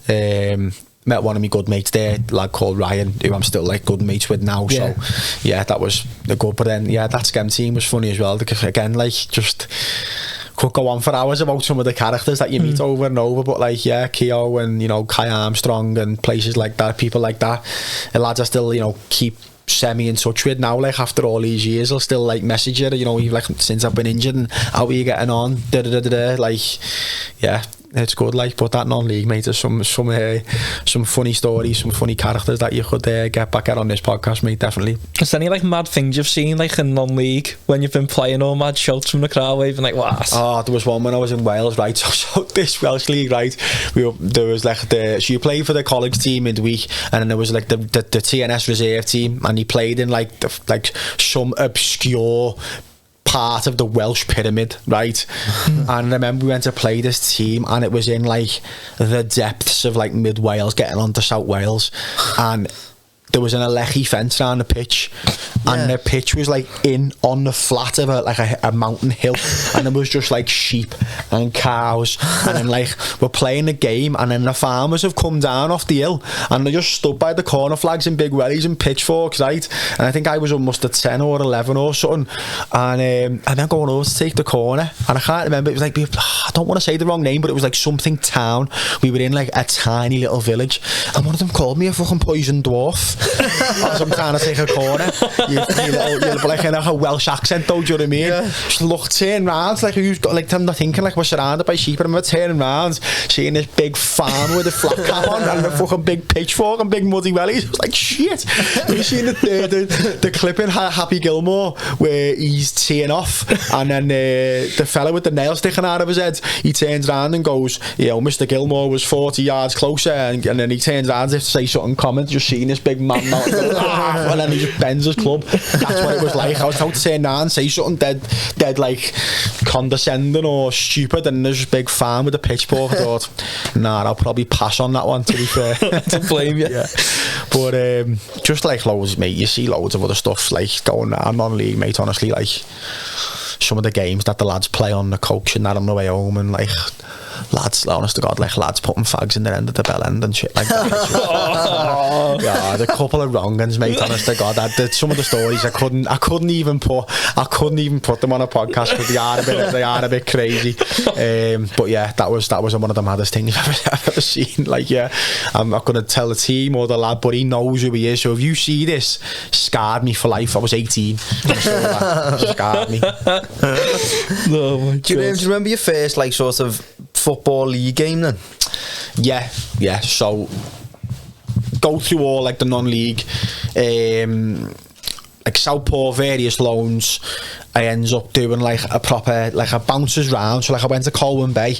Met one of my good mates there, a lad called Ryan, who I'm still like good mates with now. Yeah. So yeah, that was a good. But then yeah, that Skem team was funny as well, because again, like, just could go on for hours about some of the characters that you meet over and over. But like, yeah, Keogh and, you know, Kai Armstrong and places like that, people like that, and lads I still, you know, keep semi in touch with now, like after all these years. I'll still like message her, you know, like since I've been injured, and how are you getting on, like, yeah, it's good. Like, but that non-league, mate, there's some funny stories, some funny characters that you could get back at on this podcast, mate, definitely. Is there any like mad things you've seen like in non-league when you've been playing, or mad shouts from the crowd waving like what? Oh, there was one when I was in Wales, right? So this Welsh league, right? There was like so you played for the college team midweek, and then there was like the TNS reserve team, and he played in like some obscure part of the Welsh pyramid, right? And I remember we went to play this team, and it was in like the depths of like mid Wales, getting onto South Wales, and there was an Alechi fence around the pitch, and the pitch was like on the flat of a mountain hill, and there was just like sheep and cows, and then like we're playing the game, and then the farmers have come down off the hill, and they just stood by the corner flags and big wellies and pitchforks, right? And I think I was almost at 10 or 11 or something, and then going over to take the corner, and I can't remember, it was like, I don't want to say the wrong name, but it was like something town. We were in like a tiny little village, and one of them called me a fucking poison dwarf as I'm trying to take a corner. You're like in a Welsh accent though, do you know what I mean? Yeah. Just turn round, like who's got, like I'm not thinking like we're surrounded by sheep, and I'm turning round, seeing this big farm with a flat cap on and a fucking big pitchfork and big muddy wellies. I was like, shit. Have you seen the clip in Happy Gilmore where he's teeing off, and then the fella with the nail sticking out of his head, he turns round and goes, you know, Mr. Gilmore was 40 yards closer, and then he turns round as if to say something, comment, just seeing this big man mount, and then he just bends his club. That's what it was like. I was about to turn around and say something dead like condescending or stupid, and there's this big fan with a pitchfork. I thought, nah, I'll probably pass on that one, to be fair. Don't blame you. Yeah. But just like loads, mate, you see loads of other stuff like going on non-league, mate, honestly, like some of the games that the lads play on the coach and that on the way home, and like lads, honest to God, like lads putting fags in their end of the bell end and shit like that. Yeah, the couple of wrong-uns, mate, honest to God. Some of the stories I couldn't even put them on a podcast, because they are a bit crazy. But yeah, that was one of the maddest things I've ever seen. Like, yeah, I'm not going to tell the team or the lad, but he knows who he is. So if you see this, scarred me for life. I was 18. Scarred me. Oh my God. Do you remember your first like sort of football league game then? Yeah. So go through all like the non-league, like Southport, various loans. I ends up doing like a proper like a bouncers round. So like I went to Colwyn Bay.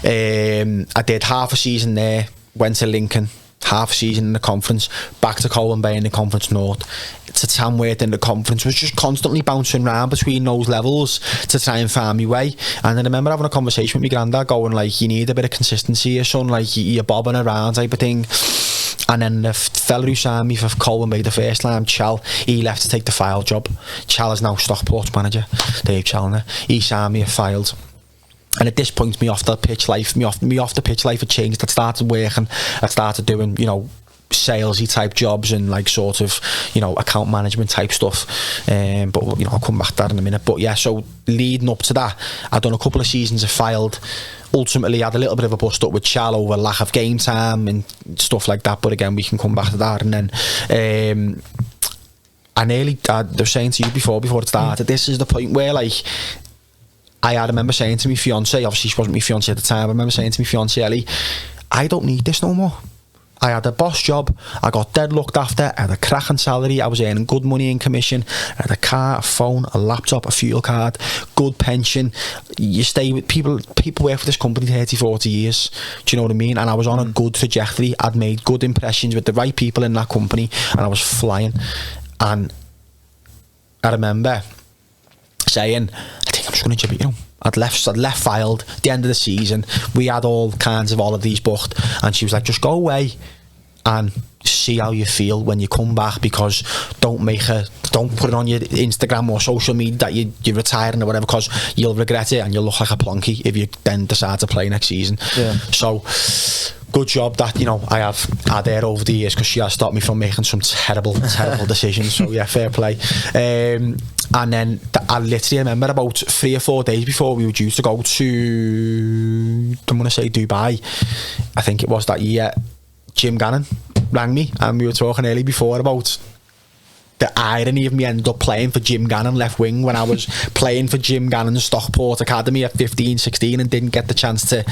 I did half a season there. Went to Lincoln. Half a season in the conference, back to Colwyn Bay in the Conference North, to Tamworth in the conference. Was just constantly bouncing around between those levels to try and find my way. And I remember having a conversation with my granddad, going like, you need a bit of consistency here, son, like you're bobbing around type of thing. And then the fella who signed me for Colwyn Bay the first time, Chal, he left to take the Fylde job. Chal is now Stockport's manager, Dave Chalner. He signed me at Fylde. And at this point, me off the pitch life had changed. I'd started working, I'd started doing, you know, salesy type jobs and like sort of, you know, account management type stuff. But you know, I'll come back to that in a minute. But yeah, so leading up to that, I'd done a couple of seasons of Fylde. Ultimately, I had a little bit of a bust up with Chal over lack of game time and stuff like that. But again, we can come back to that. And then they're saying to you before it started, this is the point where like, I remember saying to my fiance, obviously she wasn't my fiance at the time, I remember saying to my fiance Ellie, I don't need this no more. I had a boss job, I got dead looked after, I had a cracking salary, I was earning good money in commission, I had a car, a phone, a laptop, a fuel card, good pension. You stay with people work for this company 30-40 years, do you know what I mean? And I was on a good trajectory. I'd made good impressions with the right people in that company, and I was flying. And I remember saying, I think I'm just going to jib it, I'd left Fylde at the end of the season. We had all kinds of holidays booked, and she was like, just go away and see how you feel when you come back, because don't put it on your Instagram or social media that you're retiring or whatever, because you'll regret it and you'll look like a plonky if you then decide to play next season. So good job that I have had her over the years, because she has stopped me from making some terrible decisions. So yeah, fair play. And then I literally remember about 3 or 4 days before we were due to go to, I'm going to say Dubai, I think it was that year, Jim Gannon rang me, and we were talking early before about the irony of me ended up playing for Jim Gannon left wing when I was playing for Jim Gannon's Stockport Academy at 15, 16 and didn't get the chance to,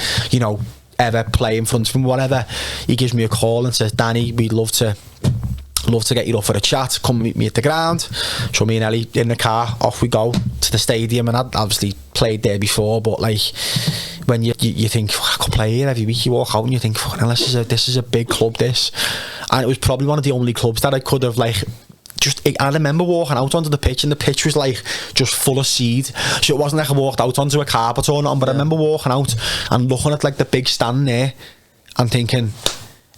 ever play in front of him, whatever. He gives me a call and says, Danny, we'd love to get you up for a chat, come meet me at the ground. So me and Ellie in the car, off we go to the stadium, and I'd obviously played there before, but like when you think, I could play here every week, you walk out and you think, fucking hell, this is a big club, this. And it was probably one of the only clubs that I could have I remember walking out onto the pitch, and the pitch was like just full of seed, so it wasn't like I walked out onto a carpet or nothing, but I remember walking out and looking at like the big stand there and thinking,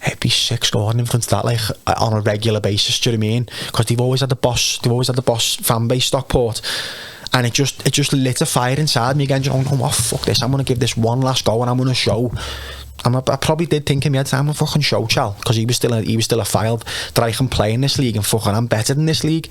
it'd be sick scoring in front of that on a regular basis, do you know what I mean? Because they've always had the boss fan base, Stockport, and it just lit a fire inside me again. Going, oh fuck this, I'm going to give this one last go, and I'm going to show. I probably did think in my head, I'm going to fucking show Chal, because he was still a Fylde, that I can play in this league, and fucking I'm better than this league.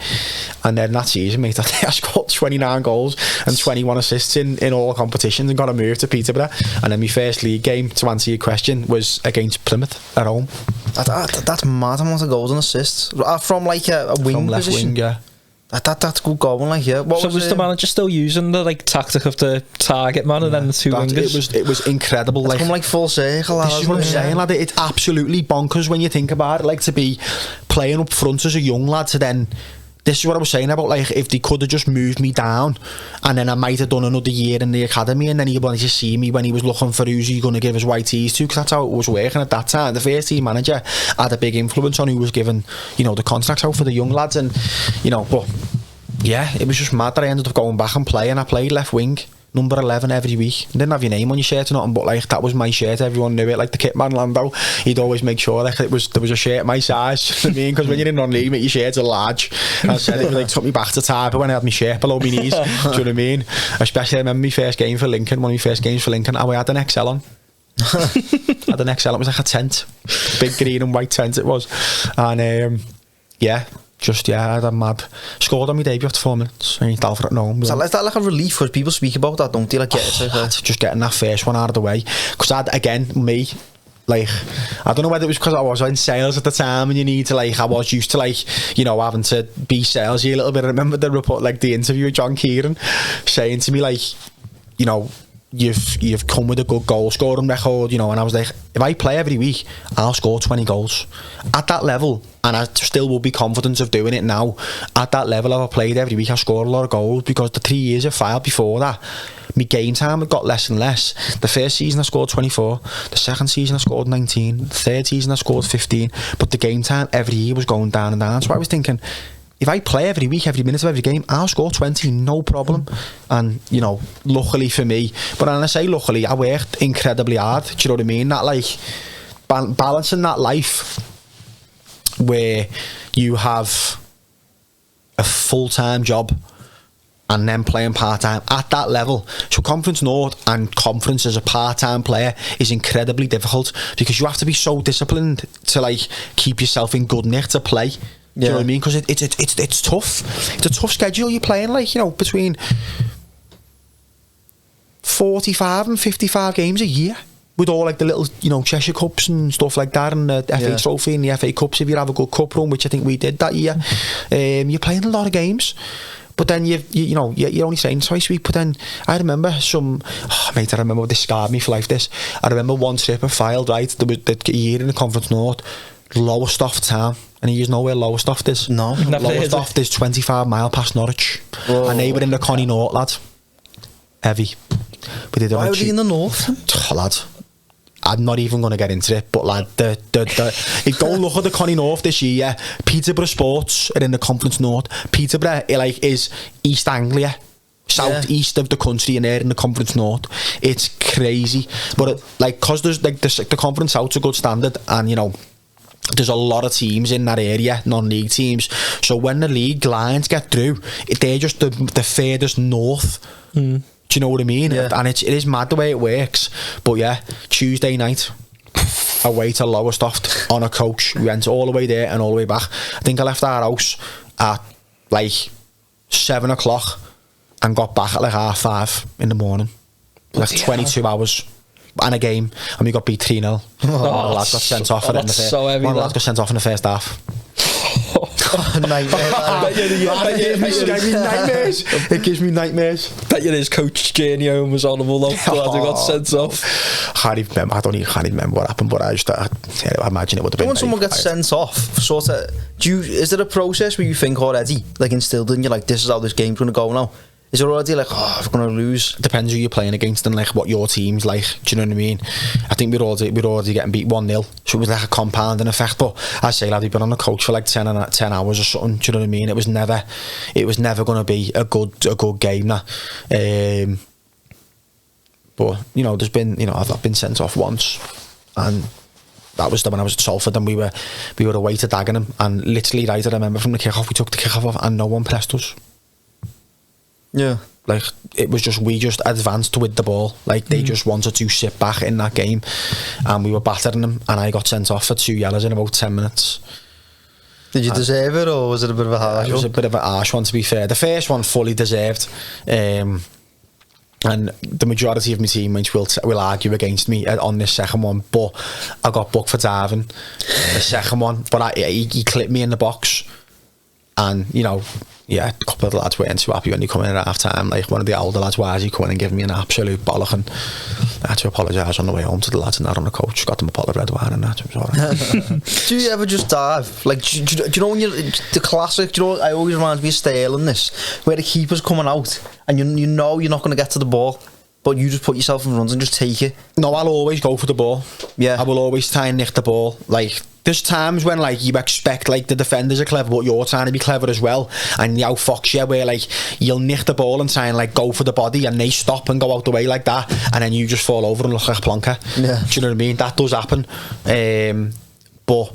And then that season, mate, I scored 29 goals and 21 assists in all competitions, and got a move to Peterborough. And then my first league game, to answer your question, was against Plymouth at home. That's mad amount of goals and assists from like a wing from left position. Wing, yeah. That's good going, like, yeah. So was the manager still using the tactic of the target man and then the two wingers? It was incredible. It's come like full circle. This is what I'm saying, lad. It's absolutely bonkers when you think about it. Like, to be playing up front as a young lad, to then, this is what I was saying about, like, if they could have just moved me down, and then I might have done another year in the academy, and then he wanted to see me when he was looking for who's he going to give his white tees to, because that's how it was working at that time. The first team manager had a big influence on who was giving, the contracts out for the young lads, and but yeah, it was just mad that I ended up going back and playing. I played left wing, number 11 every week. Didn't have your name on your shirt or nothing, but like that was my shirt. Everyone knew it. Like the kit man Lando, he'd always make sure like there was a shirt my size. You know what I mean? Because when you're in non-league, your shirts are large. And I said it took me back to Typer when I had my shirt below my knees. Do you know what I mean? Especially I remember my first game for Lincoln. One of my first games for Lincoln, I had an XL on. I had an XL. It was like a tent, big green and white tent it was, and I had a mad scored on my debut after 4 minutes against Alfred at home. Is that like a relief? Because people speak about that, don't they? Like, just getting that first one out of the way. Because I don't know whether it was because I was in sales at the time, and you need to I was used to having to be salesy a little bit. I remember the report, the interview with John Kieran saying to me you've come with a good goal scoring record, and I was like, if I play every week, I'll score 20 goals at that level, and I still will be confident of doing it now. At that level, if I played every week, I scored a lot of goals, because the 3 years at Fylde before that, my game time had got less and less. The first season I scored 24, the second season I scored 19, the third season I scored 15, but the game time every year was going down and down. So I was thinking, if I play every week, every minute of every game, I'll score 20, no problem. And, luckily for me, but when I say luckily, I worked incredibly hard. Do you know what I mean? That, balancing that life where you have a full-time job and then playing part-time at that level. So Conference North and Conference as a part-time player is incredibly difficult, because you have to be so disciplined to, keep yourself in good nick to play. Do you know what I mean? Because it's tough. It's a tough schedule you're playing, between 45 and 55 games a year, with all the little Cheshire Cups and stuff like that, and the FA Trophy and the FA Cups if you have a good cup run, which I think we did that year. You're playing a lot of games, But then you're only saying twice a week. But then I remember I remember this scarred me for life. This I remember one trip at Fylde, right? There was the year in the Conference North, Lowestoft town, and you know where Lowestoft is. No, Lowestoft is 25 mile past Norwich. Whoa. And they were in the Connie North, lad. Heavy. But they why were they in the north? Lad, I'm not even going to get into it, but lad, go look at the Connie North this year. Yeah. Peterborough Sports are in the Conference North. Peterborough is East Anglia, southeast of the country, and they're in the Conference North. It's crazy, but because there's the Conference South's a good standard, and there's a lot of teams in that area, non-league teams. So when the league lines get through, they're just the furthest north. Do you know what I mean? Yeah. And it is mad the way it works. But yeah, Tuesday night, away to Lowestoft on a coach. We went all the way there and all the way back. I think I left our house at 7 o'clock and got back at 5:30 in the morning. 22 hours and a game, and we got beat 3-0. One of the lads got sent off in the first. One of the lads got sent off in the first half. It gives me nightmares. Bet you his coach journey home was horrible though. Glad he got sent off. I can't remember what happened, but I imagine it would have been. When someone gets sent off, sort of, is there a process where you think already, instilled in you, this is how this game's going to go now? Is it already if we're going to lose? Depends who you're playing against and what your team's like. Do you know what I mean? I think we're already getting beat 1-0, so it was a compounding effect. But I say, lad, we've been on the coach for 10 hours or something. Do you know what I mean? It was never going to be a good game now. But there's been I've been sent off once, and that was when I was at Salford, and we were away to Dagenham, and literally right, I remember from the kick-off, we took the kick-off off and no one pressed us. Yeah, it was just we just advanced with the ball. They just wanted to sit back in that game, and we were battering them. And I got sent off for 2 yellows in about 10 minutes. Did you deserve it, or was it a bit of a harsh one? It was a bit of a harsh one, to be fair. The first one fully deserved, and the majority of my teammates will argue against me on this second one. But I got booked for diving the second one. But he clipped me in the box, and a couple of the lads weren't too happy when he come in at half time. One of the older lads, why is he coming and giving me an absolute bollock? And I had to apologise on the way home to the lads and that on the coach. Got them a bottle of red wine and that. It was alright. Do you ever just dive? Do you know when the classic? I always remind me of Sterling, this where the keeper's coming out and you know you're not going to get to the ball, but you just put yourself in front and just take it. No, I'll always go for the ball. Yeah, I will always try and nick the ball. There's times when you expect the defenders are clever, but you're trying to be clever as well, and you outfox you, where you'll nick the ball and try and go for the body, and they stop and go out the way like that, and then you just fall over and look like a plonker. Yeah. Do you know what I mean? That does happen. But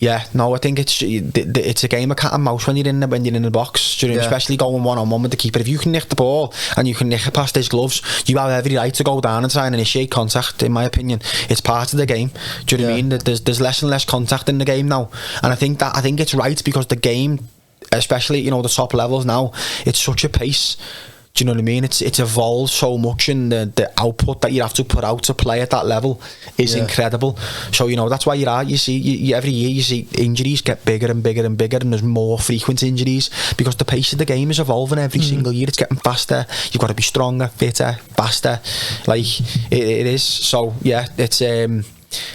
yeah, no, I think it's a game of cat and mouse when you're in the box. Do you know, especially going 1-on-1 with the keeper. If you can nick the ball and you can nick it past his gloves, you have every right to go down and try and initiate contact. In my opinion, it's part of the game. Do you know what I mean? There's less and less contact in the game now, and I think it's right, because the game, especially the top levels now, it's such a pace. Do you know what I mean? It's evolved so much, and the output that you have to put out to play at that level is incredible. So that's why you see every year you see injuries get bigger and bigger and bigger, and there's more frequent injuries, because the pace of the game is evolving every single year. It's getting faster. You've got to be stronger, fitter, faster. It is. So yeah, it's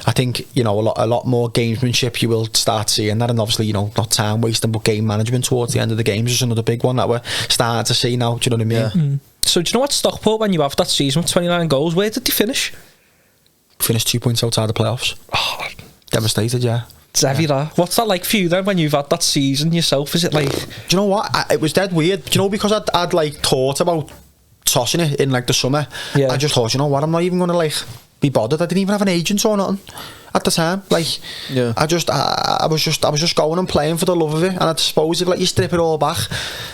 I think a lot more gamesmanship you will start seeing that, and obviously not time wasting, but game management towards the end of the games is another big one that we're starting to see now. Do you know what I mean? So do you know what, Stockport, when you have that season with 29 goals, where did they finish? Finished 2 points outside the playoffs. Oh, devastated. Yeah. It's heavy, that. What's that like for you then, when you've had that season yourself? Is it do you know what, it was dead weird. Do you know, because I'd thought about tossing it in the summer. I just thought, you know what, I'm not even going to be bothered. I didn't even have an agent or nothing at the time. I was just going and playing for the love of it. And I suppose if you strip it all back,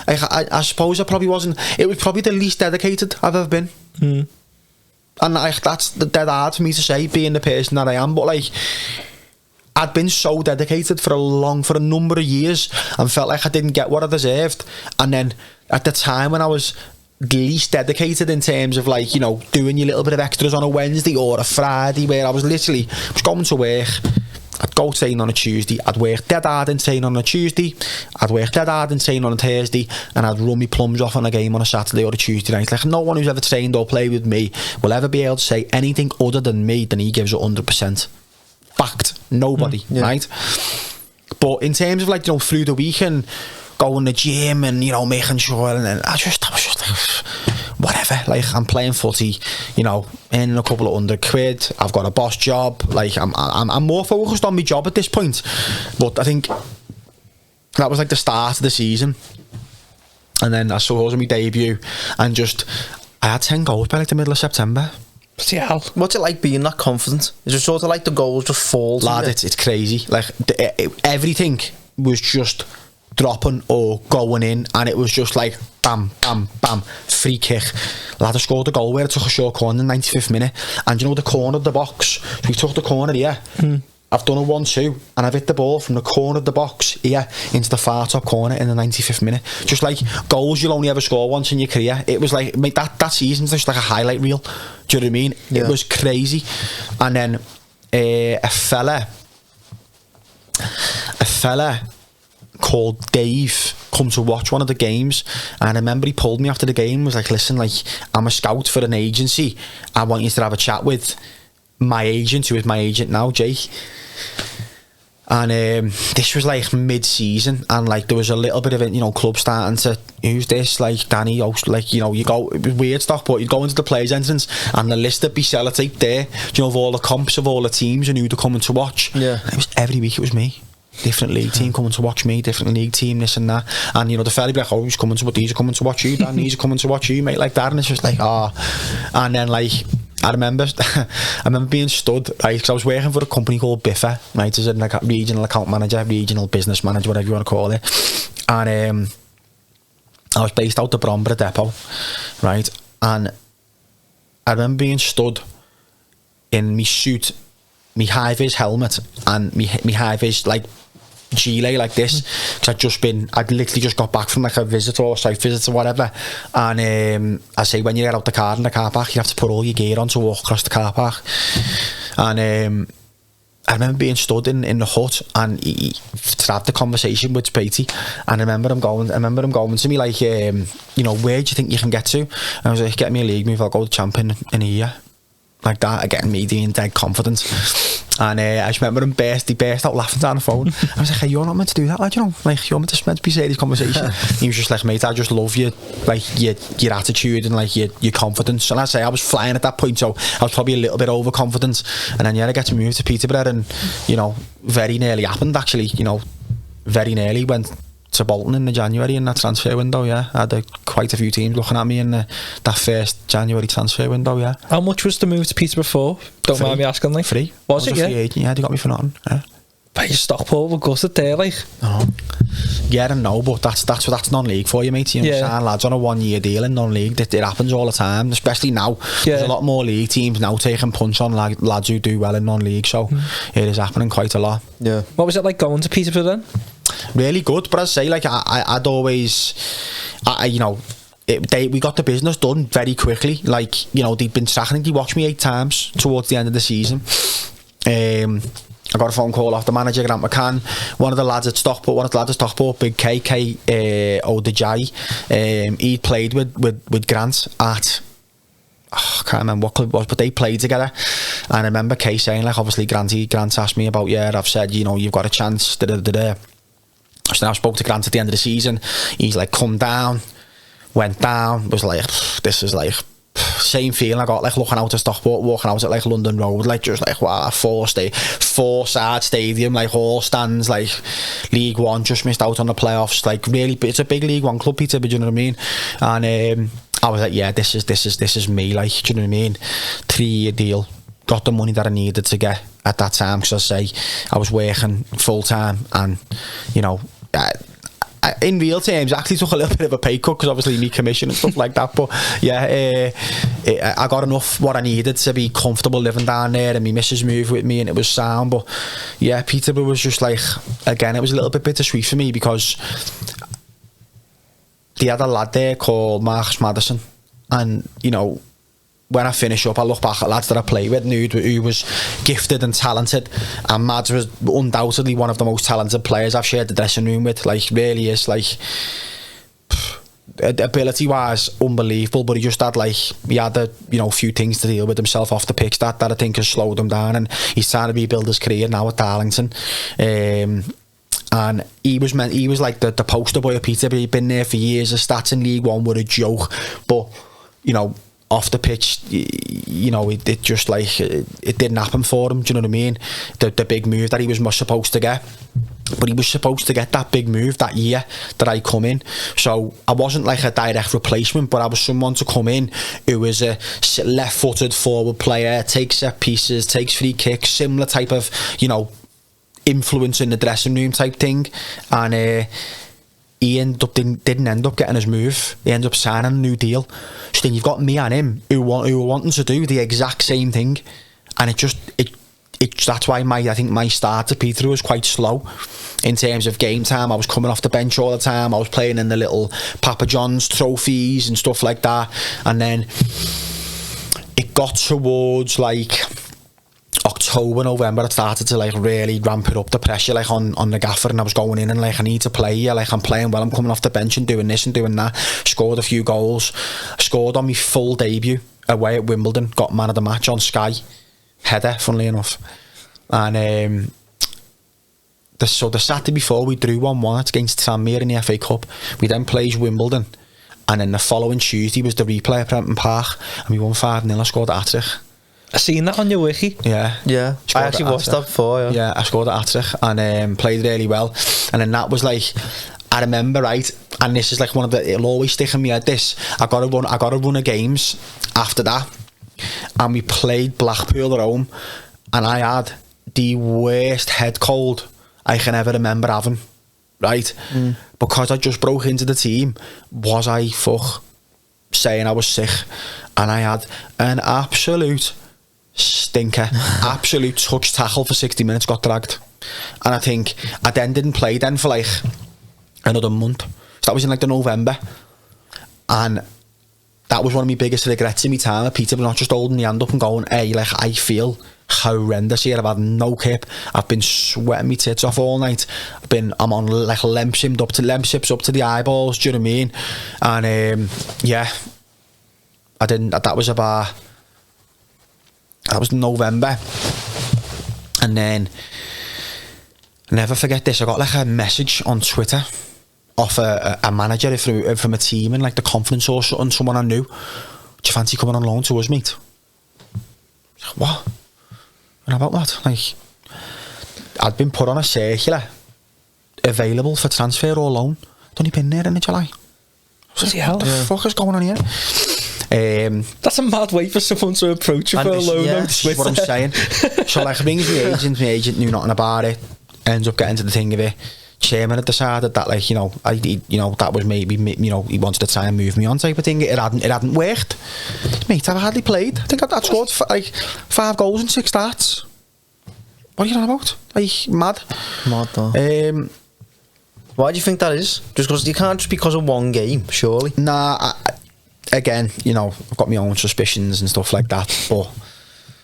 I suppose it was probably the least dedicated I've ever been. And that's dead hard for me to say, being the person that I am, but I'd been so dedicated for a number of years, and felt like I didn't get what I deserved. And then at the time when I was least dedicated, in terms of doing your little bit of extras on a Wednesday or a Friday, where I was going to work, I'd go training on a Tuesday, I'd work dead hard in training on a Tuesday, I'd work dead hard in training on a Thursday, and I'd run my plums off on a game on a Saturday or a Tuesday night. Like, no one who's ever trained or played with me will ever be able to say anything other than me than he gives it 100%. Fact. Nobody, right? But in terms of, like, you know, through the week and going to the gym and, you know, making sure, and then I was just like, whatever, like, I'm playing footy, you know, earning a couple of £100, I've got a boss job, like, I'm more focused on my job at this point. But I think that was like the start of the season, and then I saw it was my debut, and just, I had 10 goals by like the middle of September. Yeah. What's it like being that confident? Is it sort of like the goals just fall to Lad, you? it's crazy. Like, everything was just dropping or going in, and it was just like bam, bam, bam, free kick. Lad, I scored a goal where it took a short corner in the 95th minute, and you know the corner of the box, so we took the corner here. I've done a 1-2 and I've hit the ball from the corner of the box here into the far top corner in the 95th minute. Just like goals you'll only ever score once in your career. It was like, mate, that season's just like a highlight reel. Do you know what I mean? Yeah. It was crazy. And then a fella called Dave come to watch one of the games, and I remember he pulled me after the game and was like, listen, like, I'm a scout for an agency, I want you to have a chat with my agent, who is my agent now, Jake. And this was like mid-season, and like there was a little bit of it, you know, club starting to, who's this, like Danny, like, you know, you go, it was weird stuff, but you'd go into the players' entrance and the list would be sellotape there, do you know, of all the comps of all the teams and who they're coming to watch. Yeah. And it was every week, it was me. Different league team coming to watch me, different league team, this and that. And you know, the fella be like, oh, he's coming to, these are coming to watch you, Dan, these are coming to watch you, mate, like that. And it's just like, and then like, I remember being stood, right, because I was working for a company called Biffa, right, as a like, regional account manager, regional business manager, whatever you want to call it. And I was based out the Bromborough depot, right, and I remember being stood in my suit, my high-vis helmet and my high-vis like gilet like this, because I'd literally just got back from like a visit or site visit or whatever. And I say, when you get out the car in the car park, you have to put all your gear on to walk across the car park. And I remember being stood in the hut, and he to have the conversation with Spatey, and I remember him going to me like, you know, where do you think you can get to? And I was like, get me a league move, I'll go to champion in a year. Like that, again, me being dead confident. And I just remember he burst out laughing down the phone. I was like, hey, you're not meant to do that, like, you know, like, you're meant to be saying this conversation. He was just like, mate, I just love you, like, your attitude and like your confidence. And I say, I was flying at that point, so I was probably a little bit overconfident. And then I get to move to Peterborough, and you know, very nearly happened actually, you know, very nearly went to Bolton in the January in that transfer window. I had quite a few teams looking at me in that first January transfer window. How much was the move to Peterborough for? Don't mind me asking. Like, free. Was it? A free agent, they got me for nothing. But you Stockport were gutted there, like. Yeah, and no, but that's non-league for you, mate. You know, sign lads on a 1-year deal in non-league. It happens all the time, especially now. There's a lot more league teams now taking punch on lads who do well in non-league, so it is happening quite a lot. Yeah. What was it like going to Peterborough then? Really good, but I'd say, like, I'd always, you know, we got the business done very quickly. Like, you know, they'd been tracking. They watched me 8 times towards the end of the season. I got a phone call off the manager, Grant McCann, one of the lads at Stockport, Big KK Odejai. He'd played with Grant at, I can't remember what club it was, but they played together. And I remember Kay saying, like, obviously Grant asked me about, I've said, you know, you've got a chance, So now I spoke to Grant at the end of the season. He's like, come down, went down, was like, this is like, same feeling I got, like, looking out at Stockport, walking out at like London Road, like, just like, wow, four-side stadium, like, all stands, like, League One, just missed out on the playoffs, like, really, it's a big League One club, Peter, but you know what I mean? And I was like, yeah, this is me, like, do you know what I mean? 3-year deal, got the money that I needed to get at that time, because I was working full time, and you know, in real terms, I actually took a little bit of a pay cut because obviously me commission and stuff like that. But I got enough what I needed to be comfortable living down there, and my missus moved with me, and it was sound. But yeah, Peterborough was just like, again, it was a little bit bittersweet for me because they had a lad there called Marcus Maddison, and you know, when I finish up, I look back at lads that I play with who was gifted and talented, and Mads was undoubtedly one of the most talented players I've shared the dressing room with. Like, really is, like, ability wise unbelievable, but he just had a few things to deal with himself off the pitch that I think has slowed him down, and he's trying to rebuild his career now at Darlington. And he was like the poster boy of Peterborough. He'd been there for years. His stats in League One were a joke, but off the pitch, it just like it didn't happen for him. Do you know what I mean? The big move that he was supposed to get. But he was supposed to get that big move that year that I come in. So I wasn't like a direct replacement, but I was someone to come in who was a left-footed forward player, takes set pieces, takes free kicks, similar type of, influence in the dressing room type thing. And he didn't end up getting his move. He ended up signing a new deal. So then you've got me and him who were wanting to do the exact same thing, and that's why I think my start at Peterborough was quite slow in terms of game time. I was coming off the bench all the time. I was playing in the little Papa John's trophies and stuff like that, and then it got towards like October, November, it started to like really ramp it up, the pressure like on the gaffer, and I was going in and like, I need to play here, like I'm playing well, I'm coming off the bench and doing this and doing that. Scored a few goals, scored on my full debut away at Wimbledon, got man of the match on Sky, header funnily enough. And the Saturday before we drew 1-1 against Tranmere in the FA Cup. We then played Wimbledon, and then the following Tuesday was the replay at Prenton Park, and we won 5-0. I scored a hat-trick. I seen that on your wiki. Yeah. I actually watched that before. Yeah, I scored a hat-trick and played really well. And then that was like, I remember, right, and this is like one of the, it'll always stick in my head, this, I got a run of games after that, and we played Blackpool at home, and I had the worst head cold I can ever remember having, right? Because I just broke into the team. Was I saying I was sick? And I had an absolute stinker, absolute touch tackle for 60 minutes, got dragged, and I think I then didn't play then for like another month. So that was in like the November, and that was one of my biggest regrets in my time at Peterborough, not just holding the hand up and going, hey, like, I feel horrendous here. I've had no kip. I've been sweating my tits off all night. I'm on like lemp sips up to the eyeballs. Do you know what I mean? And yeah, I didn't. That was November, and then I'll never forget this. I got like a message on Twitter off a manager from a team in like the conference or something, someone I knew. Do you fancy coming on loan to us, mate? What? And about what? Like, I'd been put on a circular available for transfer or loan. I'd only been there in July. What the fuck is going on here? That's a mad way for someone to approach you for a loan. Yeah, that's what I'm saying. So like, I rings my agent knew nothing about it, ends up getting to the thing of it. Chairman had decided that, like, that was maybe, he wanted to try and move me on type of thing. It hadn't worked. Mate, I've hardly played. I think I'd scored like 5 goals in 6 starts. What are you on about? Like, mad though. Why do you think that is? Just because you can't, just because of one game, surely? Nah, again, I've got my own suspicions and stuff like that, but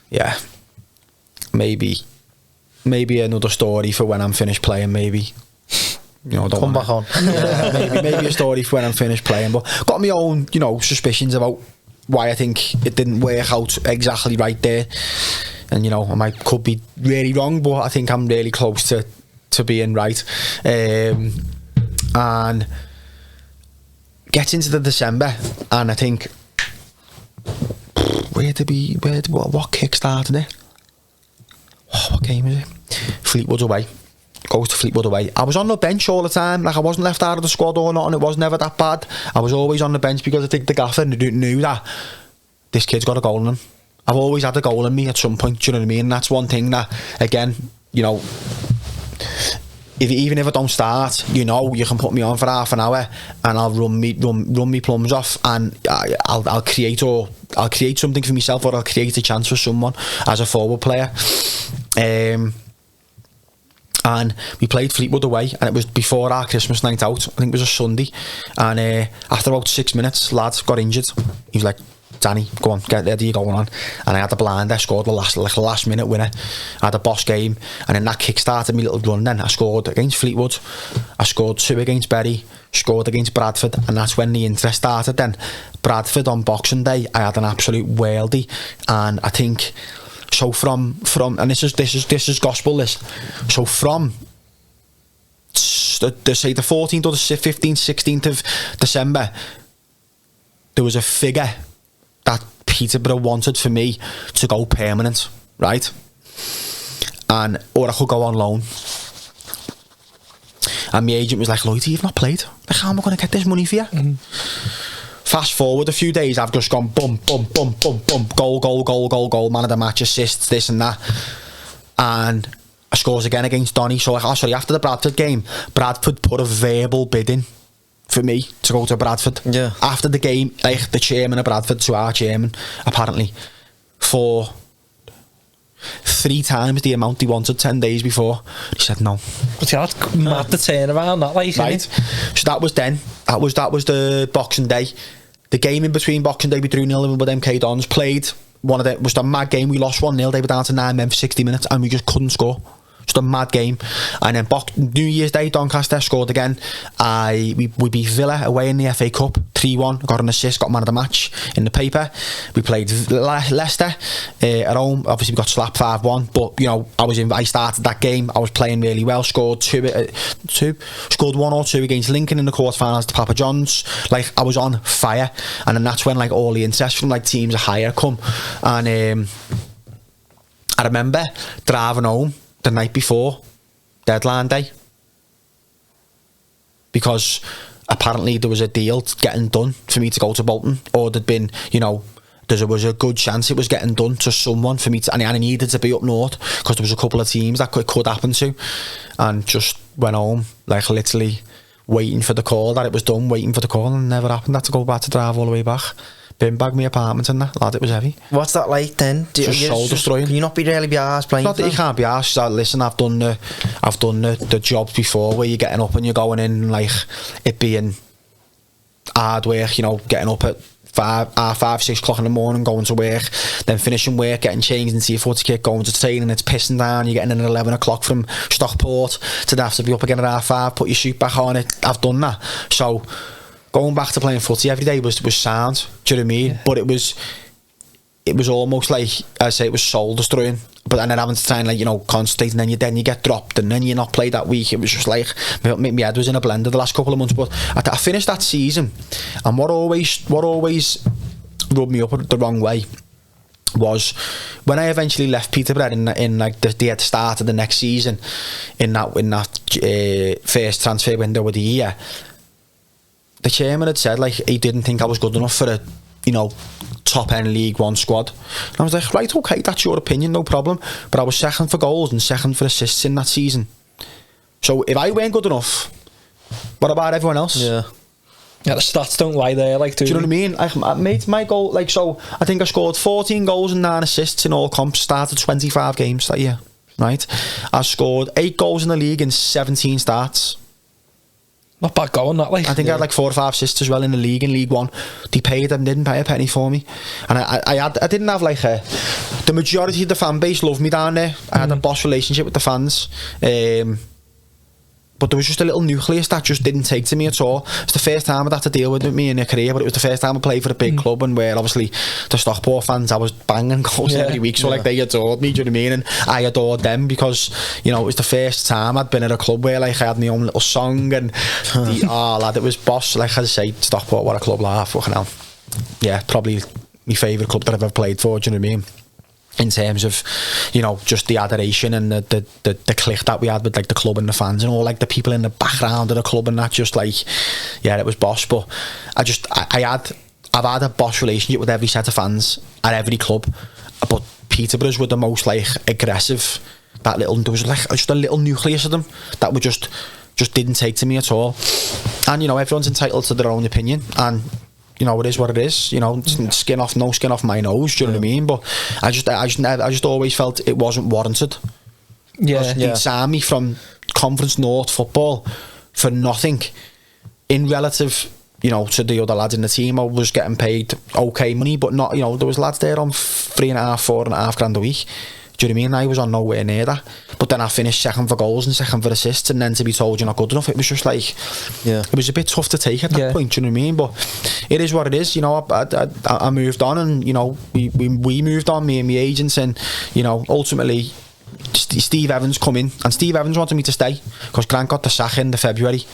yeah, maybe another story for when I'm finished playing, maybe. Come back on. Yeah, maybe a story for when I'm finished playing, but got my own, suspicions about why I think it didn't work out exactly right there, and I could be really wrong, but I think I'm really close to being right. And gets into the December, and I think what kick started it? What game is it? Fleetwood away. Goes to Fleetwood away. I was on the bench all the time. Like, I wasn't left out of the squad or not, and it was never that bad. I was always on the bench because I think the gaffer knew that this kid's got a goal in him. I've always had a goal in me at some point. Do you know what I mean? That's one thing that, again, even if I don't start, you can put me on for half an hour and I'll run me plums off, and I'll create something for myself, or I'll create a chance for someone as a forward player. And we played Fleetwood away, and it was before our Christmas night out. I think it was a Sunday, and after about 6 minutes, lad got injured. He was like Danny, go on, get there, you're going on. And I had the blind, I scored the last minute winner. I had a boss game, and then that kick-started me little run then. I scored against Fleetwood, I scored 2 against Bury, scored against Bradford, and that's when the interest started then. Bradford on Boxing Day, I had an absolute worldie, and I think, so from and this is gospel, this. So from say the 14th or the 15th, 16th of December, there was a figure that Peterborough wanted for me to go permanent, right? And or I could go on loan. And my agent was like, Lloyd, you've not played. Like, how am I going to get this money for you? Fast forward a few days, I've just gone boom, boom, boom, boom, boom, goal, man of the match, assists, this and that. And I scores again against Donny. So, after the Bradford game, Bradford put a verbal bid in for me to go to Bradford. Yeah. After the game, like the chairman of Bradford, to our chairman, apparently, for 3 times the amount he wanted 10 days before. He said no. But yeah, that's mad the turnaround, that like, right? So that was then. That was the Boxing Day. The game in between Boxing Day, we drew 0-0 with MK Dons. Played one of the was the mad game. We lost 1-0. They were down to 9 men for 60 minutes, and we just couldn't score. Just a mad game. And then New Year's Day, Doncaster scored again. We beat Villa away in the FA Cup 3-1. Got an assist, got man of the match in the paper. We played Leicester at home. Obviously we got slapped 5-1, but you know, I started that game. I was playing really well. Scored 1 or 2 against Lincoln in the quarterfinals to Papa John's. Like, I was on fire. And then that's when like all the interest from like teams are higher come. And I remember driving home the night before deadline day, because apparently there was a deal getting done for me to go to Bolton, or there'd been, you know, there was a good chance it was getting done to someone for me to, and I needed to be up north because there was a couple of teams that could happen to, and just went home like literally waiting for the call that it was done, waiting for the call, and it never happened. I had to go back to drive all the way back. Bin bag my apartment and that, lad, it was heavy. What's that like then? Just soul destroying. Can you not be arsed playing? Not that you can't be arsed. Listen, I've done the jobs before where you're getting up and you're going in, like it being hard work, you know, getting up at 5, 6 o'clock in the morning, going to work, then finishing work, getting changed into your footy kit, going to training, it's pissing down, you're getting in at 11 o'clock from Stockport to have to be up again at 5:30, put your suit back on. I've done that. So going back to playing footy every day was sound, do you know what I mean? Yeah. But it was almost like, I say, it was soul destroying. But and then having to try and, like, you know, concentrate, and then you get dropped, and then you're not played that week. It was just like my head was in a blender the last couple of months. But I finished that season, and what always rubbed me up the wrong way was when I eventually left Peterborough in like the start of the next season, in that first transfer window of the year. The chairman had said, like, he didn't think I was good enough for a, you know, top end League One squad. And I was like, right, okay, that's your opinion, no problem. But I was second for goals and second for assists in that season. So if I weren't good enough, what about everyone else? Yeah, the stats don't lie there, like, do you know what I mean? I made my goal, like, so I think I scored 14 goals and 9 assists in all comps, started 25 games that year, right? I scored 8 goals in the league in 17 starts. Not bad going, that, like. I think I had like 4 or 5 assists as well in the league, in League One. They paid them, didn't pay a penny for me. And I didn't have like the majority of the fan base loved me down there. I had a boss relationship with the fans. But there was just a little nucleus that just didn't take to me at all. It's the first time I'd had to deal with me in a career, but it was the first time I played for a big club, and where obviously the Stockport fans, I was banging goals every week, so like they adored me, do you know what I mean? And I adored them because, you know, it was the first time I'd been at a club where like I had my own little song, and lad, it was boss. Like I say, Stockport, what a club, like, fucking hell. Yeah, probably my favourite club that I've ever played for, do you know what I mean? In terms of, you know, just the adoration and the click that we had with like the club and the fans and all, like the people in the background of the club, and that just like, yeah, it was boss. But I've had a boss relationship with every set of fans at every club, but Peterborough's were the most like aggressive. There was like just a little nucleus of them that were just didn't take to me at all. And you know, everyone's entitled to their own opinion, and you know, it is what it is. You know, no skin off my nose. Do you know what I mean? But I just always felt it wasn't warranted. Yeah, They'd sign me from Conference North football for nothing, in relative you know, to the other lads in the team, I was getting paid okay money, but not, you know, there was lads there on 3.5, 4.5 grand a week. Do you know what I mean? I was on nowhere near that. But then I finished second for goals and second for assists, and then to be told you're not good enough, it was just like, it was a bit tough to take at that point. Do you know what I mean? But it is what it is. You know, I moved on, and you know, we moved on, me and my agents, and you know, ultimately Steve Evans come in, and Steve Evans wanted me to stay because Grant got the sack in February.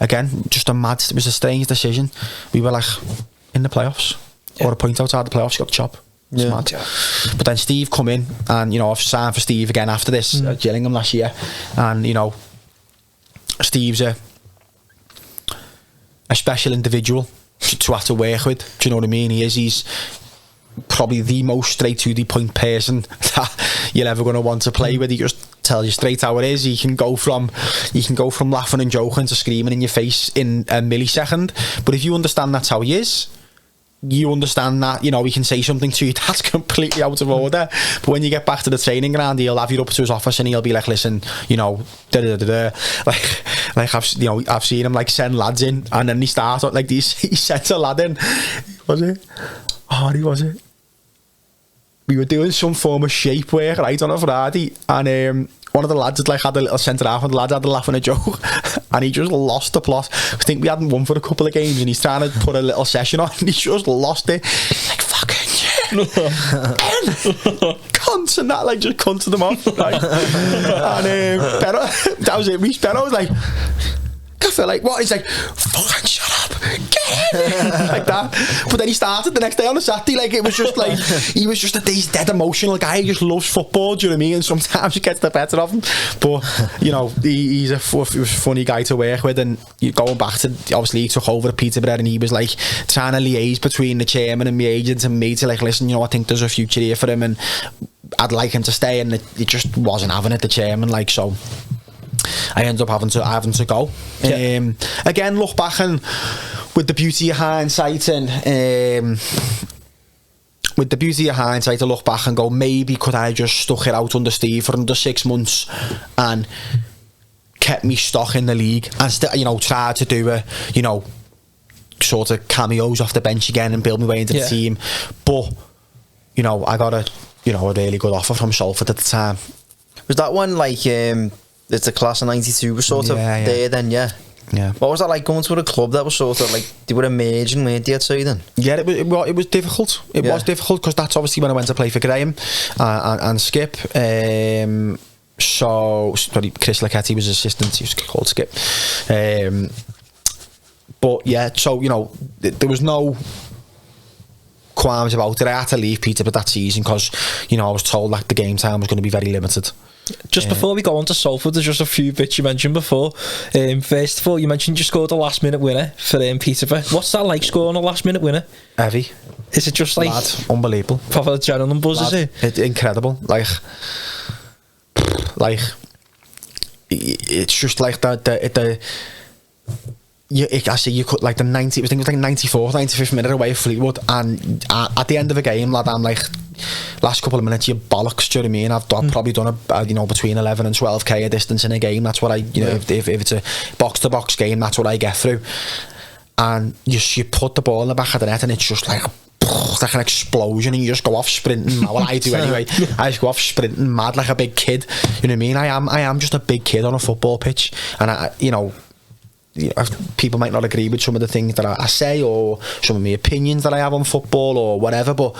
Again, just it was a strange decision. We were like in the playoffs, or a point outside the playoffs, got the job. Mad. But then Steve come in, and you know, I've signed for Steve again after this at Gillingham last year, and you know, Steve's a special individual to have to work with. Do you know what I mean? He's probably the most straight to the point person that you're ever going to want to play with. He just tells you straight how it is. He can go from laughing and joking to screaming in your face in a millisecond. But if you understand that's how he is, you understand that, you know, he can say something to you that's completely out of order. But when you get back to the training ground, he'll have you up to his office and he'll be like, listen, you know, like I've seen him like send lads in, and then he starts like he sent a lad in. Was it? We were doing some form of shape work right on a Friday, and one of the lads had a little centre half, and the lad had a laugh and a joke, and he just lost the plot. I think we hadn't won for a couple of games, and he's trying to put a little session on, and he just lost it. Like, fucking cunts and that, like, just cunted them off. Right? And that was it. Reece Benno was like, I feel like, what? He's like, fucking shut up, get in. Like that. But then he started the next day on a Saturday. Like, it was just like, he was just he's dead emotional guy. He just loves football, do you know what I mean? And sometimes it gets the better of him. But, you know, he was a funny guy to work with. And going back to, obviously, he took over at Peterborough, and he was like trying to liaise between the chairman and my agent and me to like, listen, you know, I think there's a future here for him, and I'd like him to stay. And it just wasn't having it, the chairman, like, so I ended up having to go. Again, look back, and with the beauty of hindsight, and I look back and go, maybe could I just stuck it out under Steve for under 6 months and kept me stock in the league, and still, you know, tried to do a, you know, sort of cameos off the bench again and build my way into the team. But, you know, I got a really good offer from Salford at the time. Was that one like it's the class of 92 was sort of there then? Yeah. What was that like going to a club that was sort of like, they were emerging, weren't they, I'd say then? Yeah, it was difficult. It was difficult because that's obviously when I went to play for Graham and Skip. So Chris Lacetti was assistant. He was called Skip. But yeah, so you know, there was no qualms about it. I had to leave Peterborough that season because, you know, I was told that the game time was going to be very limited. Just before we go on to Salford, there's just a few bits you mentioned before. First of all, you mentioned you scored a last minute winner for Peterborough. What's that like, scoring a last minute winner? Heavy. Is it just like... Mad. Unbelievable. Proper adrenaline buzz, is it? It's incredible. Like it's just like I see you cut like the 90, I think it was like 94th, 95th minute away of Fleetwood, and at the end of a game, lad, I'm like, last couple of minutes, you bollocks, do you know what I mean? I've probably done you know, between 11 and 12k a distance in a game. That's what I, you know, if it's a box to box game, that's what I get through. And you put the ball in the back of the net, and it's just like an explosion, and you just go off sprinting. Well, I do anyway. I just go off sprinting mad like a big kid. You know what I mean? I am just a big kid on a football pitch, and you know, people might not agree with some of the things that I say, or some of my opinions that I have on football or whatever, but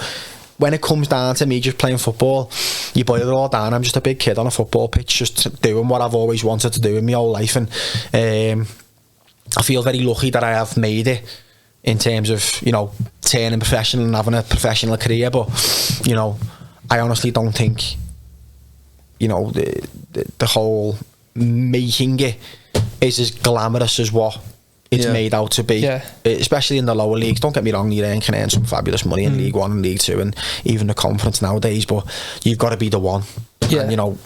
when it comes down to me just playing football, you boil it all down, I'm just a big kid on a football pitch, just doing what I've always wanted to do in my whole life. And I feel very lucky that I have made it in terms of, you know, turning professional and having a professional career. But, you know, I honestly don't think, you know, the whole making it is as glamorous as what it's made out to be, especially in the lower leagues. Don't get me wrong, you can earn some fabulous money in League 1 and League 2 and even the Conference nowadays, but you've got to be the one. And, you know,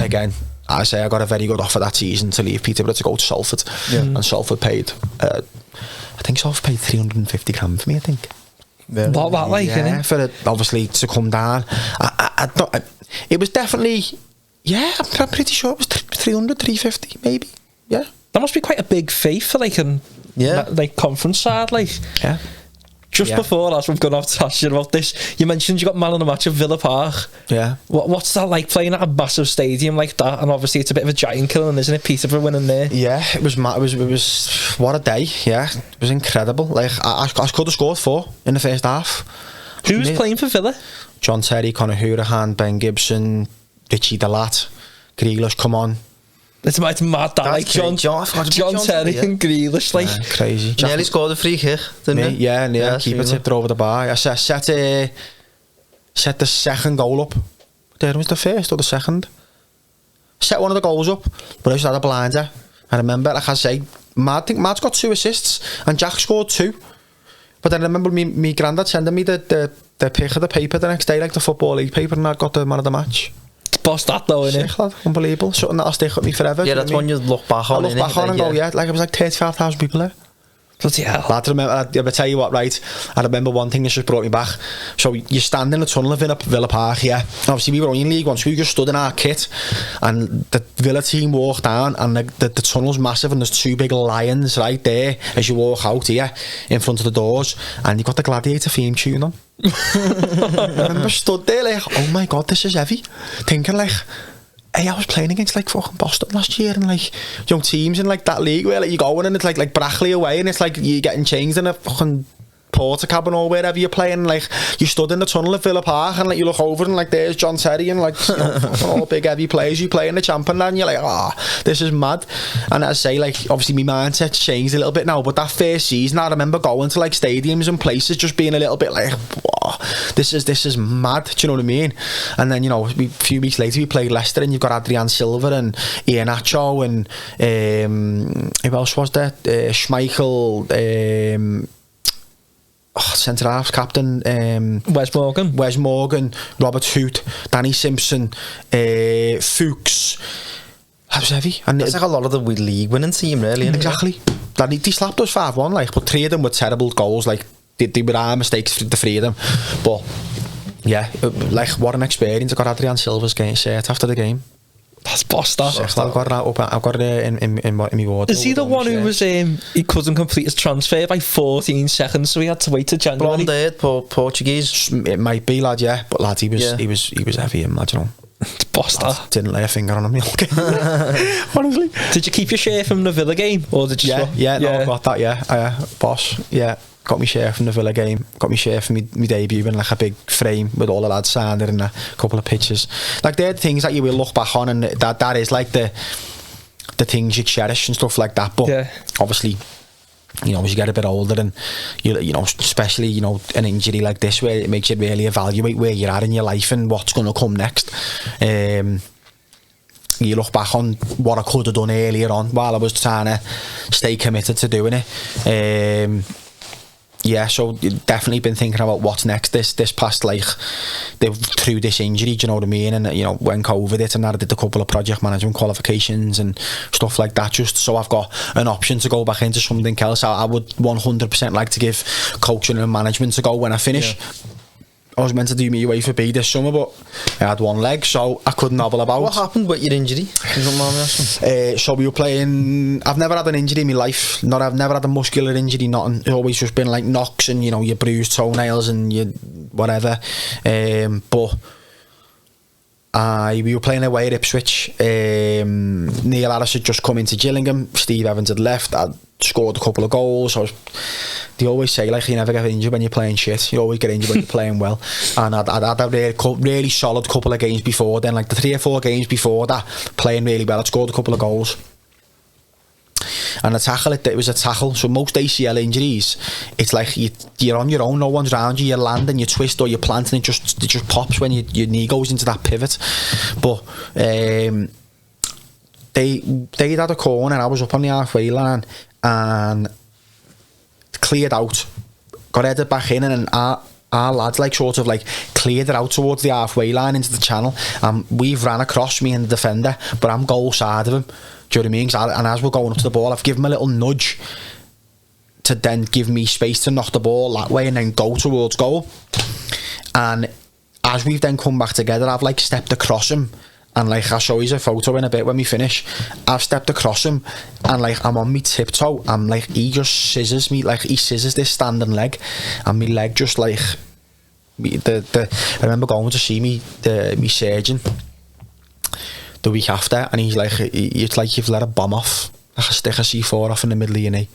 again, I say I got a very good offer that season to leave Peterborough to go to Salford, and Salford paid I think Salford paid 350 grand for me, I think. Not that like, innit? For it, obviously, to come down. It was definitely, I'm pretty sure it was 300, 350 maybe. That must be quite a big faith for like like conference side, like. Yeah. Just before, as we've gone off to ask you about this, you mentioned you got man of the match at Villa Park. Yeah. What's that like, playing at a massive stadium like that? And obviously it's a bit of a giant killing, isn't it? Peterborough winning there. Yeah, it was what a day. Yeah, it was incredible. Like I could have scored 4 in the first half. Who was playing for Villa? John Terry, Conor Hourihan, Ben Gibson, Richie Delat, Grealish. Come on. It's mad that, like John Terry and Grealish, like crazy. Nearly scored a free kick, didn't he? Yeah, keeper tipped it over the bar. I set the second goal up. There was the first or the second. Set one of the goals up, but I just had a blinder. I remember, like I say, Matt's got 2 assists and Jack scored 2. But then I remember me granddad sending me the pic of the paper the next day, like the Football League paper, and I'd got the man of the match. Boss that though, innit? Sick, lad. Unbelievable. Something that'll stick with me forever. Yeah, that's when you look back on it. I look back on and go, yeah, like it was like 35,000 people there. Bloody hell. I'll tell you what, right, I remember one thing that just brought me back. So you stand in the tunnel of Villa Park, yeah. Obviously we were only in League One, so we just stood in our kit, and the Villa team walked down, and the tunnel's massive, and there's 2 big lions right there as you walk out here in front of the doors, and you've got the Gladiator theme tune on. I remember stood there like, oh my god, this is heavy, thinking like, hey, I was playing against like fucking Boston last year, and like young teams in like that league where like you go in and it's like Brackley away, and it's like you're getting changed in a fucking porter cabin or wherever you're playing. Like you stood in the tunnel at Villa Park, and like you look over and like there's John Terry and like all big heavy players you play in the champion, and you're like, this is mad. And as I say, like obviously my mindset's changed a little bit now, but that first season I remember going to like stadiums and places just being a little bit like, whoa, this is mad. Do you know what I mean? And then, you know, a few weeks later we played Leicester, and you've got Adrian Silva and Ian Acho and who else was there? Schmeichel, centre half captain, Wes Morgan, Robert Hoot, Danny Simpson, Fuchs. That was heavy. And it's like a lot of the league winning team, really. Exactly. They slapped us 5-1, like, but 3 of them were terrible goals. Like they were our mistakes, the 3 of them. But yeah, like what an experience. I got Adrian Silva's shirt after the game. That's boss that. I've got it in my wardrobe. Is he the one who was he couldn't complete his transfer by 14 seconds, so he had to wait till January? Blonde-haired Portuguese. It might be, lad. Yeah, but lad, he was heavy. Imagine. It's boss that. Didn't lay a finger on him. Honestly. Did you keep your share from the Villa game, or did you? Yeah. No, I got that. Yeah, boss. Yeah. Got me share from the Villa game, got me share from my debut in like a big frame with all the lads signed and a couple of pictures. Like they're the things that you will look back on, and that is like the things you cherish and stuff like that. But obviously, you know, as you get a bit older, and you know, especially, you know, an injury like this where it makes you really evaluate where you're at in your life and what's going to come next. You look back on what I could have done earlier on while I was trying to stay committed to doing it. Yeah, so definitely been thinking about what's next. This past, like, through this injury, do you know what I mean? And, you know, when COVID hit, and I did a couple of project management qualifications and stuff like that, just so I've got an option to go back into something else. I would 100% like to give coaching and management a go when I finish. Yeah. I was meant to do my UEFA B this summer, but I had one leg, so I couldn't hobble about. What happened with your injury? So we were playing. I've never had an injury in my life. I've never had a muscular injury. Nothing. It's always just been like knocks and, you know, your bruised toenails and your whatever. But we were playing away at Ipswich. Neil Harris had just come into Gillingham. Steve Evans had left. I'd scored a couple of goals. They always say, like, you never get injured when you're playing shit. You always get injured when you're playing well. And I'd had a really solid couple of games before then, like the 3 or 4 games before that, playing really well. I'd scored a couple of goals. And it was a tackle. So most ACL injuries, it's like you're on your own, no one's around you, you land and you twist or you plant, and it just pops when your knee goes into that pivot. But they had a corner, and I was up on the halfway line and cleared out, got headed back in, and our lads like sort of like cleared it out towards the halfway line into the channel, and we've ran across me and the defender, but I'm goal side of him. Do you know what I mean? And as we're going up to the ball, I've given him a little nudge to then give me space to knock the ball that way and then go towards goal. And as we've then come back together, I've like stepped across him and like I'll show you a photo in a bit when we finish. I've stepped across him, and like I'm on me tiptoe, and like he just scissors me, like he scissors this standing leg, and me leg just like I remember going to see me surgeon the week after, and he's like, it's like you've let a bomb off, like a stick of C4 off in the middle of your knee.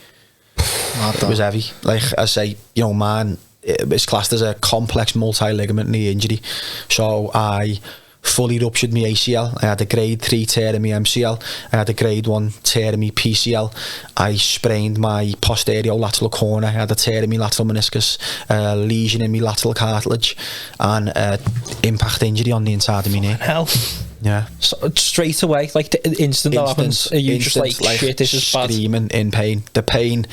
It was heavy. Like I say, you know, man, it's classed as a complex multi-ligament knee injury. So I fully ruptured my ACL. I had a grade 3 tear in my MCL. I had a grade 1 tear in my PCL. I sprained my posterior lateral corner. I had a tear in my lateral meniscus, lesion in my lateral cartilage, and impact injury on the inside of my knee. Hell. Yeah. So, straight away, like the instant that happens, are you just like shit, this is bad? Screaming in pain. The pain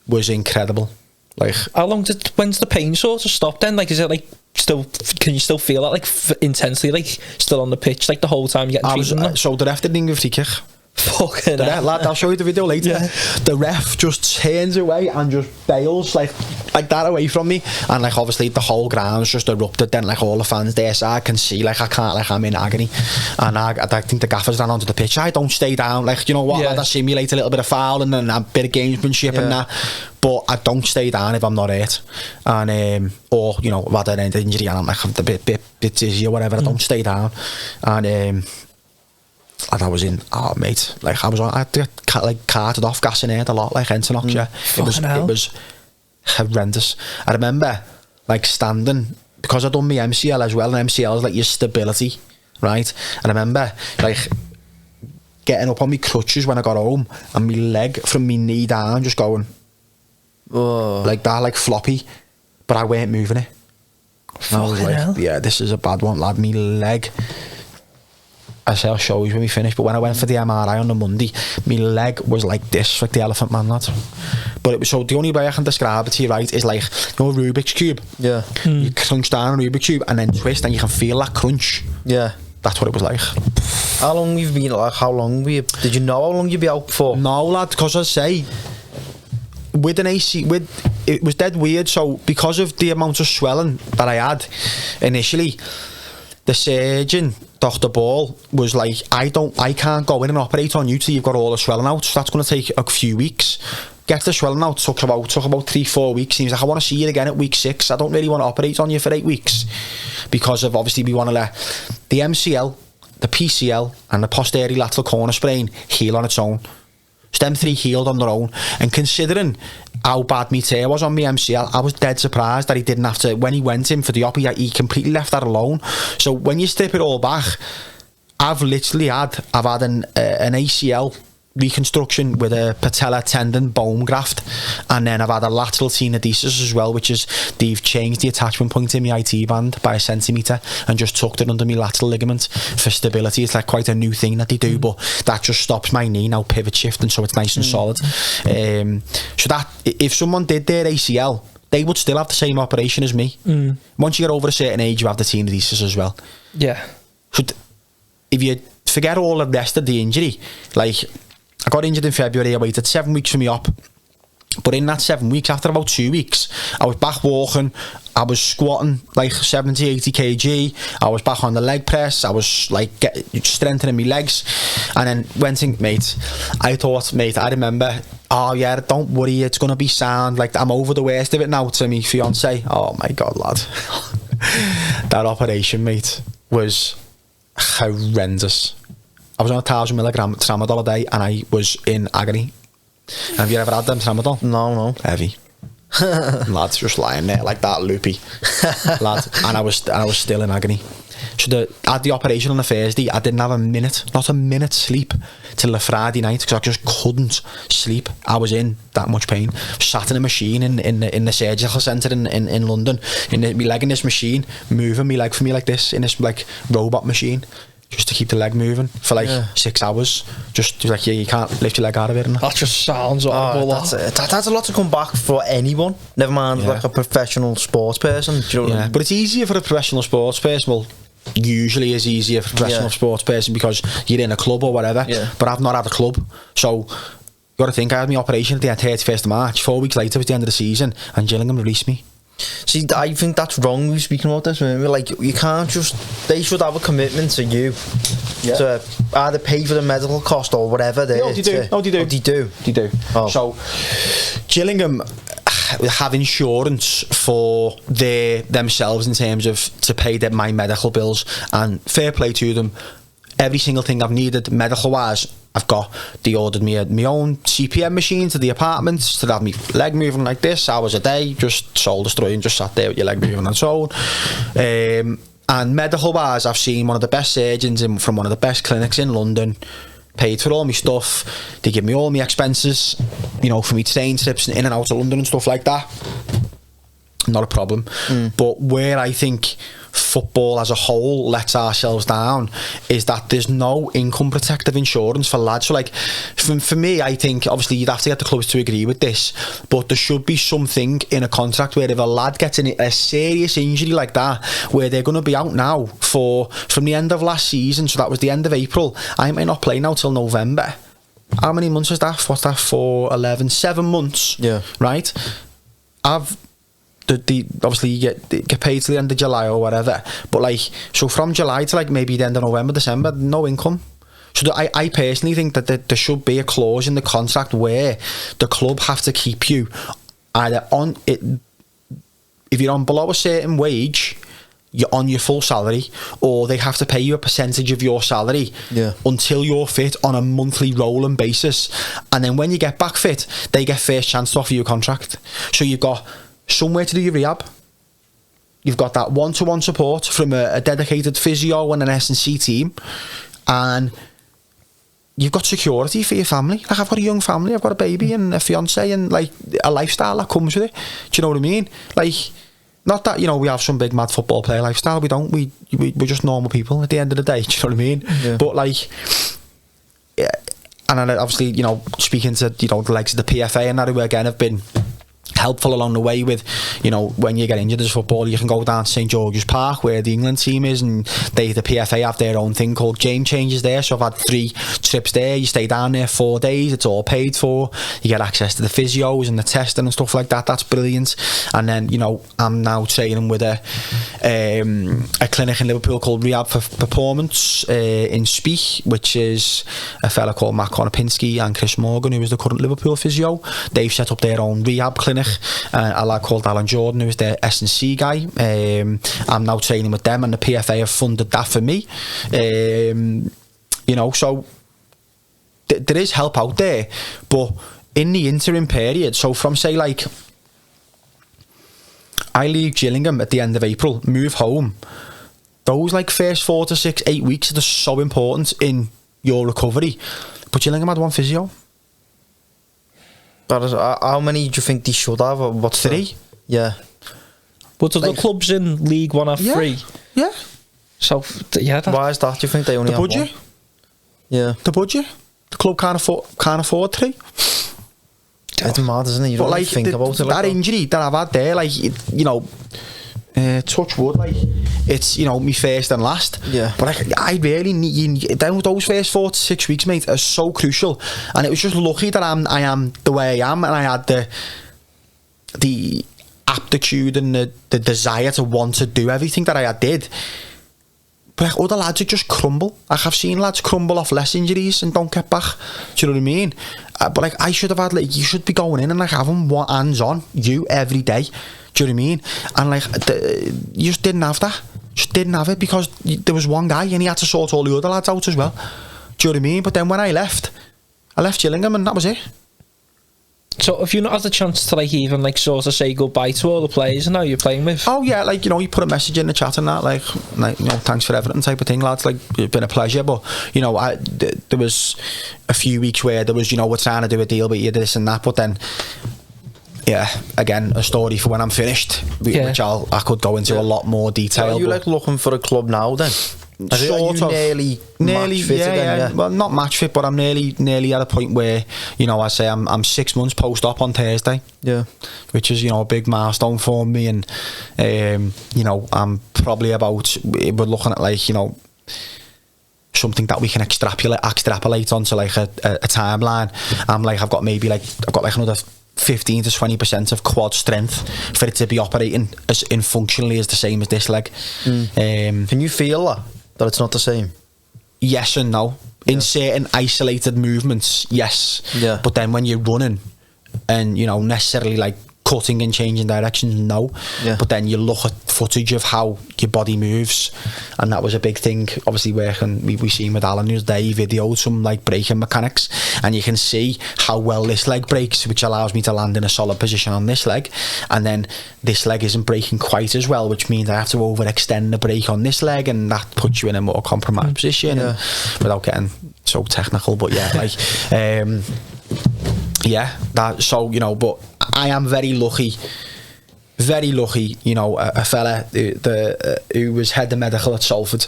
was incredible. Like, how long when's the pain sort of stop then? Like, is it like still, can you still feel it like intensely, like still on the pitch, like the whole time you're getting treatment? So the ref didn't give a free kick. Fucking hell. Lad, I'll show you the video later. Yeah. The ref just turns away and just bails like that away from me, and like obviously the whole ground's just erupted. Then like all the fans there, so I can see like I can't, like I'm in agony, and I think the gaffers ran onto the pitch. I don't stay down, like, you know what, lad, I simulate a little bit of fouling and a bit of gamesmanship and that, but I don't stay down if I'm not hurt, and or you know, I've had an injury and I'm like a bit dizzy or whatever. I don't stay down, and I was in, oh mate, like I had to get like carted off, gassing air a lot, like Entonox. It was horrendous. I remember like standing, because I'd done my MCL as well, and MCL is like your stability, right? I remember like getting up on my crutches when I got home, and my leg from my knee down just going like that, like floppy, but I weren't moving it. I was like, yeah, this is a bad one, lad. My leg, I say I'll show you when we finish, but when I went for the MRI on the Monday, my leg was like this, like the Elephant Man, lad. But it was, so the only way I can describe it to you, right, is like, you know, a Rubik's Cube. Yeah. You crunch down a Rubik's Cube and then twist, and you can feel that crunch. Yeah. That's what it was like. How long you've been, like, did you know how long you'd be out for? No, lad, because I say, with an AC, it was dead weird. So because of the amount of swelling that I had initially, the surgeon, Dr. Ball, was like, I can't go in and operate on you till you've got all the swelling out. So that's going to take a few weeks. Get the swelling out took about 3-4 weeks. He was like, I want to see you again at week 6. I don't really want to operate on you for 8 weeks, because of obviously we want to let the MCL, the PCL and the posterior lateral corner sprain heal on its own. Them 3 healed on their own, and considering how bad my tear was on my MCL, I was dead surprised that he didn't have to, when he went in for the op, he completely left that alone. So when you strip it all back, I've had an ACL reconstruction with a patella tendon bone graft, and then I've had a lateral tenodesis as well, which is they've changed the attachment point in my IT band by 1 centimetre and just tucked it under my lateral ligament for stability. It's like quite a new thing that they do, but that just stops my knee now pivot shifting, so it's nice and solid. So that if someone did their ACL, they would still have the same operation as me. Once you get over a certain age, you have the tenodesis as well. Yeah. So if you forget all the rest of the injury, like, I got injured in February, I waited 7 weeks for me up, but in that 7 weeks, after about 2 weeks, I was back walking, I was squatting like 70-80 kg, I was back on the leg press, I was like strengthening my legs, and then went in, I remember, oh yeah, don't worry, it's going to be sound, like I'm over the worst of it now, to me fiance. Oh my god, lad. That operation, mate, was horrendous. I was on 1,000 milligram tramadol a day, and I was in agony. Have you ever had them tramadol? No. Heavy. Lads just lying there like that, loopy. Lad, and I was still in agony. So I had the operation on a Thursday. I didn't have not a minute sleep till the Friday night, because I just couldn't sleep. I was in that much pain. Sat in a machine in the surgical centre in London, my leg in this machine, moving my leg for me like this, in this like robot machine, just to keep the leg moving for like 6 hours. Just like, you can't lift your leg out of it. That just sounds horrible. That's a lot to come back for anyone, never mind like a professional sports person. Do you know what I mean? But it's easier for a professional sports person. Well, usually is easier for a professional sports person, because you're in a club or whatever. But I've not had a club, so you got to think, I had my operation at the 31st of March. 4 weeks later was the end of the season, and Gillingham released me. See, I think that's wrong. We're speaking about this. We're like, you can't just. They should have a commitment to you to either pay for the medical cost or whatever. They do. They do. Oh. So, Gillingham have insurance for themselves in terms of to pay my medical bills, and fair play to them. Every single thing I've needed medical wise, I've got. They ordered me my own CPM machine to the apartment to have me leg moving like this hours a day, just soul destroying, just sat there with your leg moving on its own. And medical wise, I've seen one of the best surgeons from one of the best clinics in London. Paid for all my stuff. They give me all my expenses, for me train trips in and out of London and stuff like that. Not a problem. But where I think football as a whole lets ourselves down is that there's no income protective insurance for lads. So, like, for me, I think obviously you'd have to get the clubs to agree with this, but there should be something in a contract where if a lad gets a serious injury like that, where they're going to be out now from the end of last season, so that was the end of April, I might not play now till November. How many months is that? What's that for? 11, 7 months. Yeah. Right? Obviously you get paid till the end of July or whatever, but like, so from July to like maybe the end of November, December, no income. So I personally think that there should be a clause in the contract where the club have to keep you either on it, if you're on below a certain wage, you're on your full salary, or they have to pay you a percentage of your salary until you're fit on a monthly rolling basis, and then when you get back fit, they get first chance to offer you a contract. So you've got somewhere to do your rehab, you've got that one-to-one support from a dedicated physio and an S&C team, and you've got security for your family. Like, I've got a young family, I've got a baby and a fiance, and like a lifestyle that comes with it. Do you know what I mean? Like, not that we have some big mad football player lifestyle, we don't. We're just normal people at the end of the day. Do you know what I mean? Yeah. But like, yeah, and then obviously speaking to the likes of the PFA and that, who again have been helpful along the way with, when you get injured as a footballer, you can go down to St George's Park where the England team is, and the PFA have their own thing called game changes there. So I've had 3 trips there. You stay down there 4 days, it's all paid for, you get access to the physios and the testing and stuff like that. That's brilliant. And then I'm now training with a clinic in Liverpool called Rehab for Performance in Speak, which is a fella called Matt Konopinski and Chris Morgan, who is the current Liverpool physio. They've set up their own rehab clinic. A lad called Alan Jordan, who is their S&C guy. I'm now training with them, and the PFA have funded that for me. So there is help out there, but in the interim period, so from say like I leave Gillingham at the end of April, move home, those like first 4 to 6, 8 weeks are just so important in your recovery. But Gillingham had 1 physio. That is, how many do you think they should have? What's 3? Yeah. But do the clubs in League 1 have 3? Yeah. So, yeah. Why is that? Do you think they only the have budget? 1? Yeah. The budget? The club can't afford 3. It's mad, isn't it? You don't really think about it like that. Injury that I've had there, like, touch wood, like, it's my first and last. Yeah. But I really need those first 4 to 6 weeks, mate, are so crucial. And it was just lucky that I am the way I am, and I had the aptitude and the desire to want to do everything that I did. But like, other lads would just crumble. Like, I've seen lads crumble off less injuries and don't get back. Do you know what I mean? But like, I should have had, like, you should be going in and like having hands on you every day. Do you know what I mean? And like, you just didn't have that. Just didn't have it because there was one guy and he had to sort all the other lads out as well. Do you know what I mean? But then when I left Gillingham and that was it. So have you not had the chance to like even like sort of say goodbye to all the players and now you're playing with? Oh yeah, like you put a message in the chat and that, like thanks for everything type of thing, lads. Like, it's been a pleasure, but there was a few weeks where there was we're trying to do a deal with you, this and that, but then yeah, again, a story for when I'm finished, which I could go into a lot more detail. So are you like looking for a club now then? Sort of, nearly match fit again, yeah. Well, not match fit, but I'm nearly at a point where I say I'm 6 months post-op on Thursday. Yeah, which is a big milestone for me, and I'm probably about, we're looking at like something that we can extrapolate onto like a timeline. I'm like I've got like another 15 to 20% of quad strength for it to be operating as functionally as the same as this leg. Can you feel that it's not the same? Yes and no. In certain isolated movements, yes. Yeah. But then when you're running and, you know, necessarily like cutting and changing directions, no. Yeah. But then you look at footage of how your body moves, and that was a big thing. Obviously, working, we seen with Alan the other day, he videoed some like braking mechanics, and you can see how well this leg brakes, which allows me to land in a solid position on this leg, and then this leg isn't braking quite as well, which means I have to overextend the brake on this leg, and that puts you in a more compromised position. Yeah. And without getting so technical, but yeah, like yeah, that, so, you know, but I am very lucky, you know, a fella who was head of medical at Salford,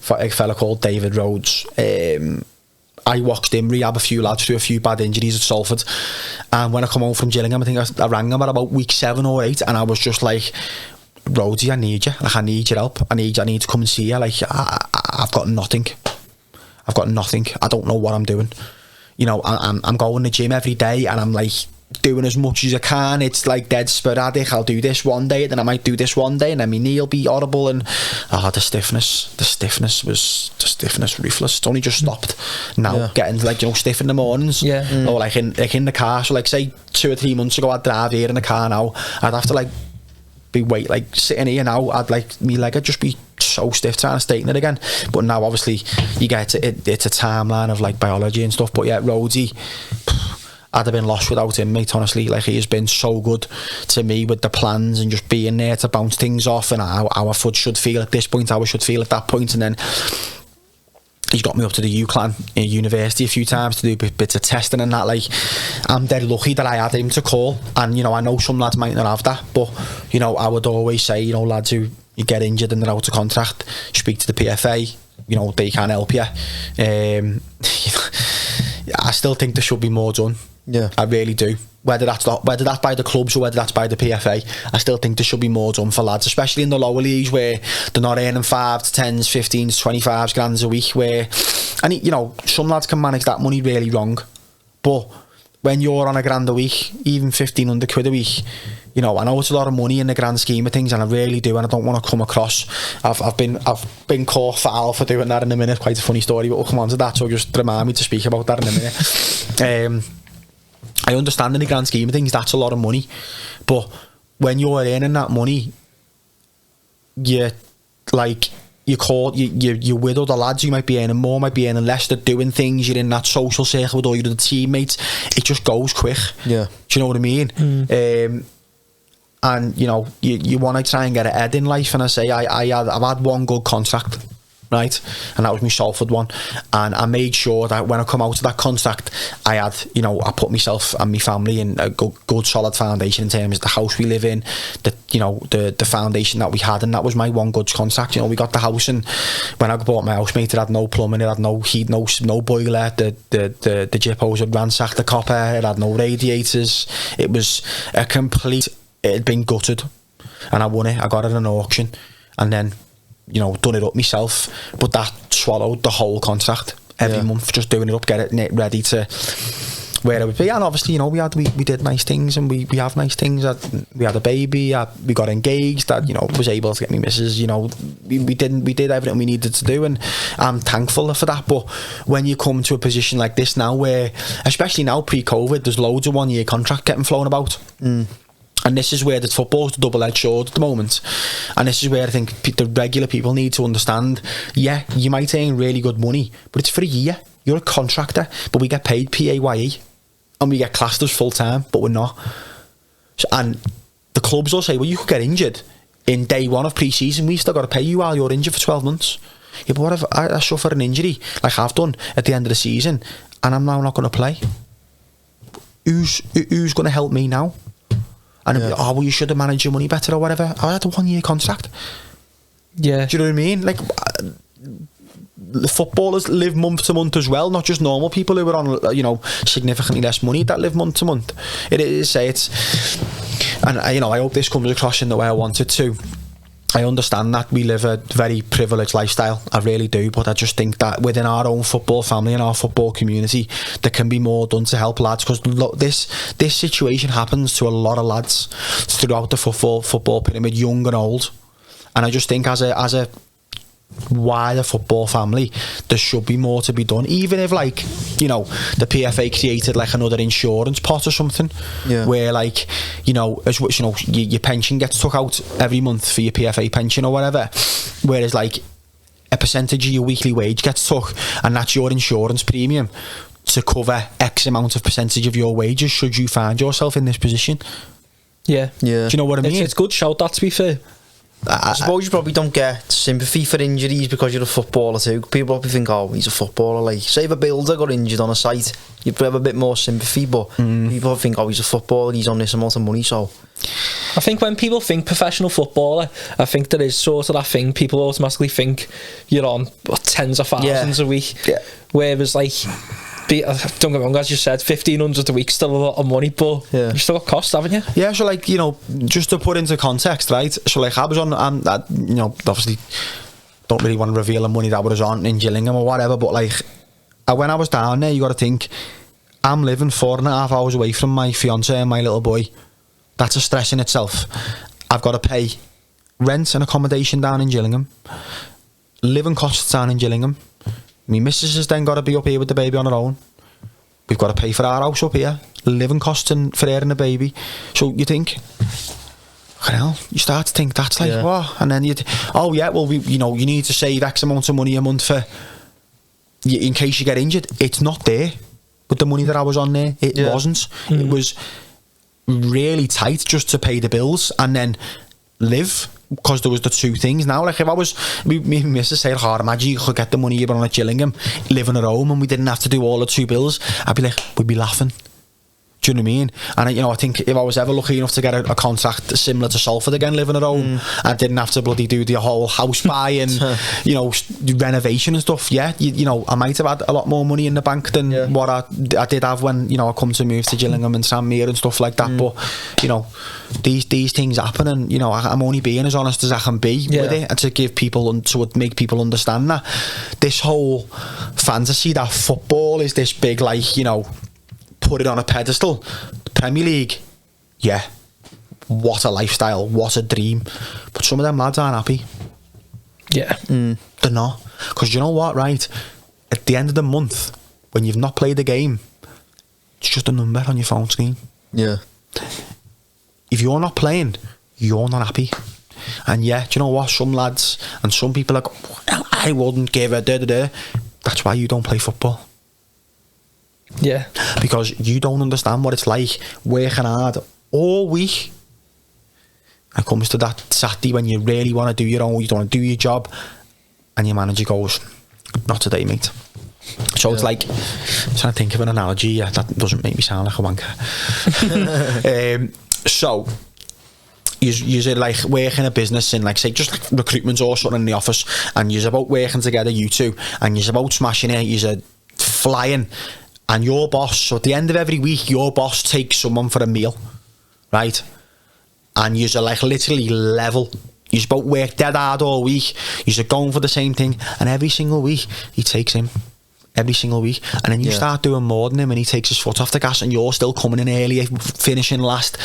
a fella called David Rhodes. I watched him rehab a few lads through a few bad injuries at Salford, and when I come home from Gillingham, I think I rang him at about week 7 or 8, and I was just like, Rhodesy, I need you. Like, I need your help. I need to come and see you. Like, I've got nothing. I don't know what I'm doing. You know, I'm going to the gym every day, and I'm like doing as much as I can. It's like dead sporadic. I'll do this one day, then I might do this one day, and then my knee will be horrible, and the stiffness was ruthless. It's only just stopped now, getting like, you know, stiff in the mornings, or like in the car. So like, say 2 or 3 months ago, I'd drive here in the car now, I'd have to like like sitting here now, I'd like, me leg would just be so stiff trying to straighten it again. But now obviously you get it's a timeline of like biology and stuff. But yeah, Rhodesy, I'd have been lost without him, mate, honestly. Like, he has been so good to me with the plans and just being there to bounce things off, and how our foot should feel at this point, how I should feel at that point. And then he's got me up to the UCLan in university a few times to do bits of testing and that. Like, I'm dead lucky that I had him to call. And, you know, I know some lads might not have that, but, you know, I would always say, you know, lads who you get injured and they're out of contract, speak to the PFA. You know, they can help you. I still think there should be more done. Yeah, I really do. Whether that's by the clubs or whether that's by the PFA, I still think there should be more done for lads, especially in the lower leagues where they're not earning 5 to 10s, 15s, 25 grand a week. Where, and you know, some lads can manage that money really wrong, but when you're on £1,000 a week, even 1,500 quid a week, you know, I know it's a lot of money in the grand scheme of things, and I really do, and I don't want to come across. I've been caught foul for doing that in a minute. Quite a funny story, but we'll come on to that. So just remind me to speak about that in a minute. I understand in the grand scheme of things that's a lot of money, but when you're earning that money, you're with other lads who might be earning more, might be earning less. They're doing things. You're in that social circle with all your other teammates. It just goes quick. Yeah, do you know what I mean? And you know, you want to try and get ahead in life. And I say I've had one good contract, right, and that was my Salford one, and I made sure that when I come out of that contract, I had, you know, I put myself and my family in a good solid foundation in terms of the house we live in, the foundation that we had, and that was my one good contract. You know, we got the house, and when I bought my house, mate, it had no plumbing, it had no heat, no boiler, the jippos had ransacked the copper, it had no radiators, it was a complete, it had been gutted, and I won it. I got it at an auction, and then, you know, done it up myself, but that swallowed the whole contract every month, just doing it up, get it ready to where it would be. And obviously, you know, we did nice things, and we have nice things. We had a baby, we got engaged, that, you know, was able to get me missus, you know, we did everything we needed to do, and I'm thankful for that. But when you come to a position like this now, where, especially now pre-COVID, there's loads of 1-year contract getting flown about. And this is where the football's the double-edged sword at the moment. And this is where I think the regular people need to understand, yeah, you might earn really good money, but it's for a year. You're a contractor, but we get paid PAYE, and we get classed as full-time, but we're not. So, and the clubs will say, well, you could get injured in day 1 of pre-season, we've still got to pay you while you're injured for 12 months. Yeah, but what if I suffer an injury, like I've done at the end of the season, and I'm now not going to play? Who's going to help me now? And oh, well, you should have managed your money better or whatever. I had a 1-year contract. Yeah. Do you know what I mean? Like, the footballers live month to month as well, not just normal people who are on, you know, significantly less money that live month to month. It is, and you know, I hope this comes across in the way I want it to. I understand that we live a very privileged lifestyle, I really do, but I just think that within our own football family and our football community, there can be more done to help lads, because this situation happens to a lot of lads throughout the football pyramid, young and old, and I just think as a wider football family, there should be more to be done, even if, like, you know, the PFA created like another insurance pot or something, where, like, you know, as you know, your pension gets took out every month for your PFA pension or whatever, whereas like a percentage of your weekly wage gets took, and that's your insurance premium to cover X amount of percentage of your wages should you find yourself in this position. Yeah. Do you know what I mean? It's good shout, that, to be fair. I suppose you probably don't get sympathy for injuries because you're a footballer too. People probably think, oh, he's a footballer. Like, say if a builder got injured on a site, you'd have a bit more sympathy, but people think, oh, he's a footballer, he's on this amount of money, so... I think when people think professional footballer, I think there is sort of that thing, people automatically think you're on tens of thousands a week. Whereas, like... don't get me wrong, as you said, 1,500 a week, still a lot of money, but you still got costs, haven't you? Yeah, so, like, you know, just to put into context, right? So, like, I was on, you know, obviously don't really want to reveal the money that I was on in Gillingham or whatever, but, like, when I was down there, you got to think, I'm living 4.5 hours away from my fiance and my little boy. That's a stress in itself. I've got to pay rent and accommodation down in Gillingham, living costs down in Gillingham. My missus has then got to be up here with the baby on her own. We've got to pay for our house up here, living costs for her and the baby. So you think, well, you start to think that's like, what? And then you know, you need to save X amount of money a month for in case you get injured. It's not there with the money that I was on there. It wasn't. It was really tight just to pay the bills and then live, because there was the two things. Now, like, if I was, me and Mrs. said, oh, imagine you could get the money you're on at Gillingham, living at home, and we didn't have to do all the two bills, I'd be like, we'd be laughing. Do you know what I mean? And, you know, I think if I was ever lucky enough to get a contract similar to Salford again, living at home, I didn't have to bloody do the whole house buy and, you know, renovation and stuff, you know, I might have had a lot more money in the bank than what I did have when, you know, I come to move to Gillingham and Tranmere and stuff like that. But, you know, these things happen, and, you know, I'm only being as honest as I can be with it, and to give people and to make people understand that this whole fantasy that football is this big, like, you know, put it on a pedestal. The Premier League, what a lifestyle, what a dream. But some of them lads aren't happy. They're not, because you know what, right, at the end of the month, when you've not played the game, it's just a number on your phone screen. If you're not playing, you're not happy. And do you know what, some lads and some people are like, I wouldn't give a That's why you don't play football. Because you don't understand what it's like working hard all week, and it comes to that Saturday when you really want to do your own, you don't want to do your job, and your manager goes, not today, mate. So it's like, I'm trying to think of an analogy that doesn't make me sound like a wanker. So you're like working a business in, like, say, just like recruitment or something in the office, and you're about working together, you two, and you're about smashing it, you're flying. And your boss, so at the end of every week, your boss takes someone for a meal, right? And you're like literally level. You're about work dead hard all week. You're going for the same thing, and every single week he takes him. Every single week, and then you start doing more than him, and he takes his foot off the gas, and you're still coming in early, finishing last,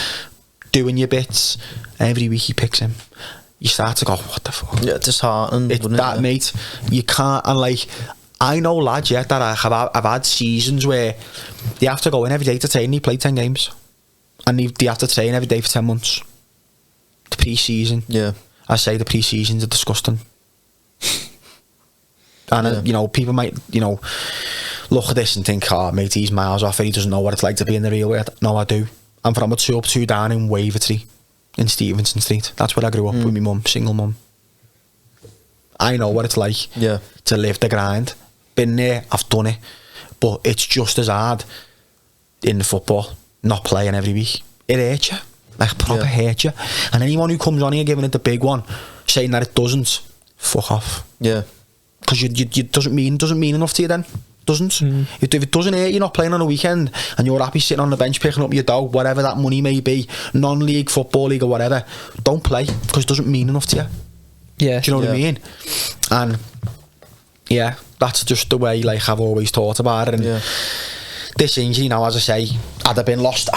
doing your bits. And every week he picks him. You start to go, what the fuck? Yeah, it's disheartening. It's that, mate. You can't, and like, I know lads that I've had seasons where they have to go in every day to train. They play 10 games, and they have to train every day for 10 months. The pre-season, I say the pre-seasons are disgusting. And you know, people might, you know, look at this and think, oh mate, he's miles off it, he doesn't know what it's like to be in the real world. No, I do. I'm from a 2 up 2 down in Wavertree in Stevenson Street. That's where I grew up with my mum, single mum. I know what it's like to live the grind. Been there, I've done it, but it's just as hard in the football, not playing every week. It hurts you, like proper hurts you. And anyone who comes on here giving it the big one, saying that it doesn't, fuck off. Because you doesn't mean enough to you then. Doesn't. If it doesn't hurt you not playing on a weekend, and you're happy sitting on the bench picking up your dough, whatever that money may be, non-league, football league or whatever, don't play, because it doesn't mean enough to you. Yeah. Do you know what I mean? And yeah, that's just the way like I've always thought about it. And this injury now, as I say, I'd have been lost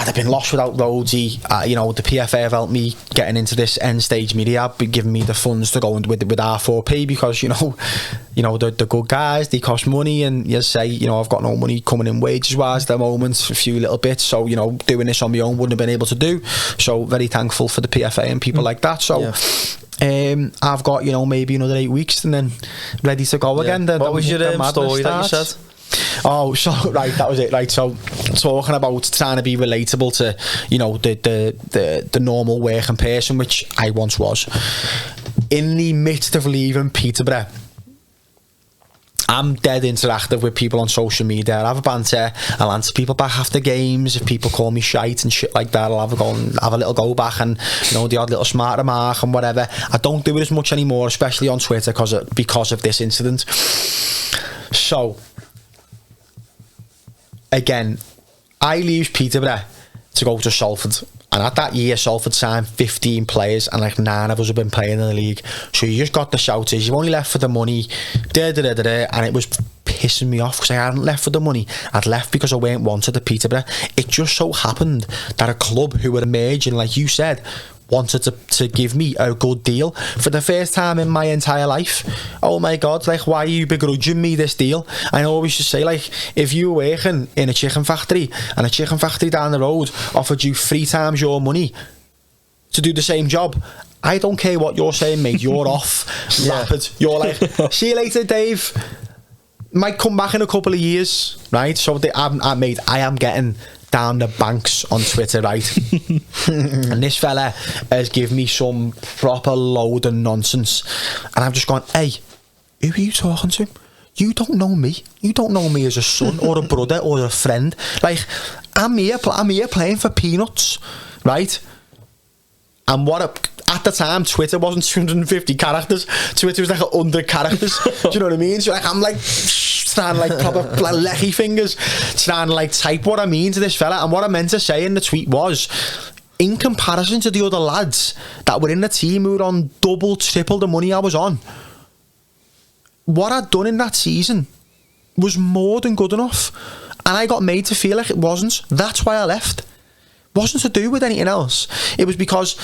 without Rhodesy. You know, the PFA have helped me getting into this end stage media, been giving me the funds to go with R4P, because you know the good guys, they cost money, and you say, you know, I've got no money coming in wages wise at the moment, a few little bits, so you know, doing this on my own wouldn't have been able to do. So very thankful for the PFA and people like that. So I've got, you know, maybe another 8 weeks and then ready to go again. What was your story that you said? Oh, so right, that was it. Right, so talking about trying to be relatable to, you know, the normal working person, which I once was. In the midst of leaving Peterborough, I'm dead interactive with people on social media. I'll have a banter, I'll answer people back after games. If people call me shite and shit like that, I'll have a little go back and, you know, the odd little smart remark and whatever. I don't do it as much anymore, especially on Twitter, because of this incident. So again, I leave Peterborough to go to Salford, and at that year Salford signed 15 players and like 9 of us have been playing in the league, so you just got the shouters, you only left for the money, and it was pissing me off because I hadn't left for the money, I'd left because I weren't wanted at Peterborough. It just so happened that a club who were emerging, like you said, wanted to give me a good deal for the first time in my entire life. Oh my God, like, why are you begrudging me this deal? I always just say, like, if you were working in a chicken factory and a chicken factory down the road offered you 3 times your money to do the same job, I don't care what you're saying, mate, you're off. Rapid. You're like, see you later, Dave. Might come back in a couple of years, right? So I am getting down the banks on Twitter, right? And this fella has given me some proper load of nonsense, and I've just gone, hey, who are you talking to? You don't know me. You don't know me as a son or a brother or a friend. Like, I'm here playing for peanuts, right? And at the time, Twitter wasn't 250 characters. Twitter was like 100 characters. Do you know what I mean? So like, I'm like trying to like proper like lecky fingers, trying to like type what I mean to this fella. And what I meant to say in the tweet was, in comparison to the other lads that were in the team who were on double, triple the money I was on, what I'd done in that season was more than good enough. And I got made to feel like it wasn't. That's why I left. Wasn't to do with anything else. It was because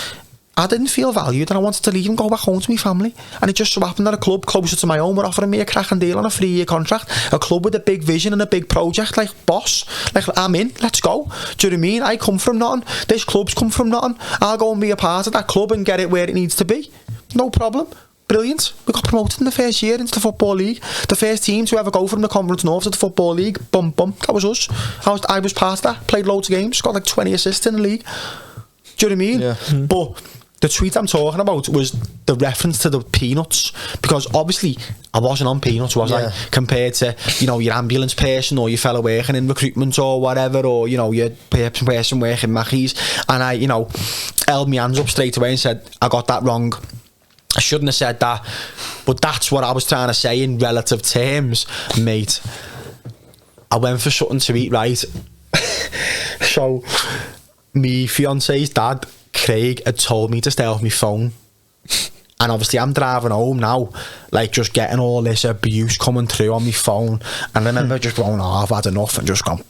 I didn't feel valued and I wanted to leave and go back home to my family. And it just so happened that a club closer to my own were offering me a cracking deal on a 3-year contract. A club with a big vision and a big project, like, boss, like, I'm in, let's go. Do you know what I mean? I come from nothing. This club's come from nothing. I'll go and be a part of that club and get it where it needs to be. No problem. Brilliant. We got promoted in the first year into the Football League. The first team to ever go from the Conference North to the Football League. Bum. That was us. I was part of that. Played loads of games. Got like 20 assists in the league. Do you know what I mean? Yeah. But the tweet I'm talking about was the reference to the peanuts, because obviously I wasn't on peanuts, was I? Compared to, you know, your ambulance person or your fellow working in recruitment or whatever, or, you know, your person working Mackey's. And I, you know, held my hands up straight away and said, I got that wrong. I shouldn't have said that, but that's what I was trying to say in relative terms, mate. I went for something to eat, right? So, me fiance's dad, Craig, had told me to stay off my phone. And obviously I'm driving home now, like, just getting all this abuse coming through on my phone. And I remember just going, oh, I've had enough, and just gone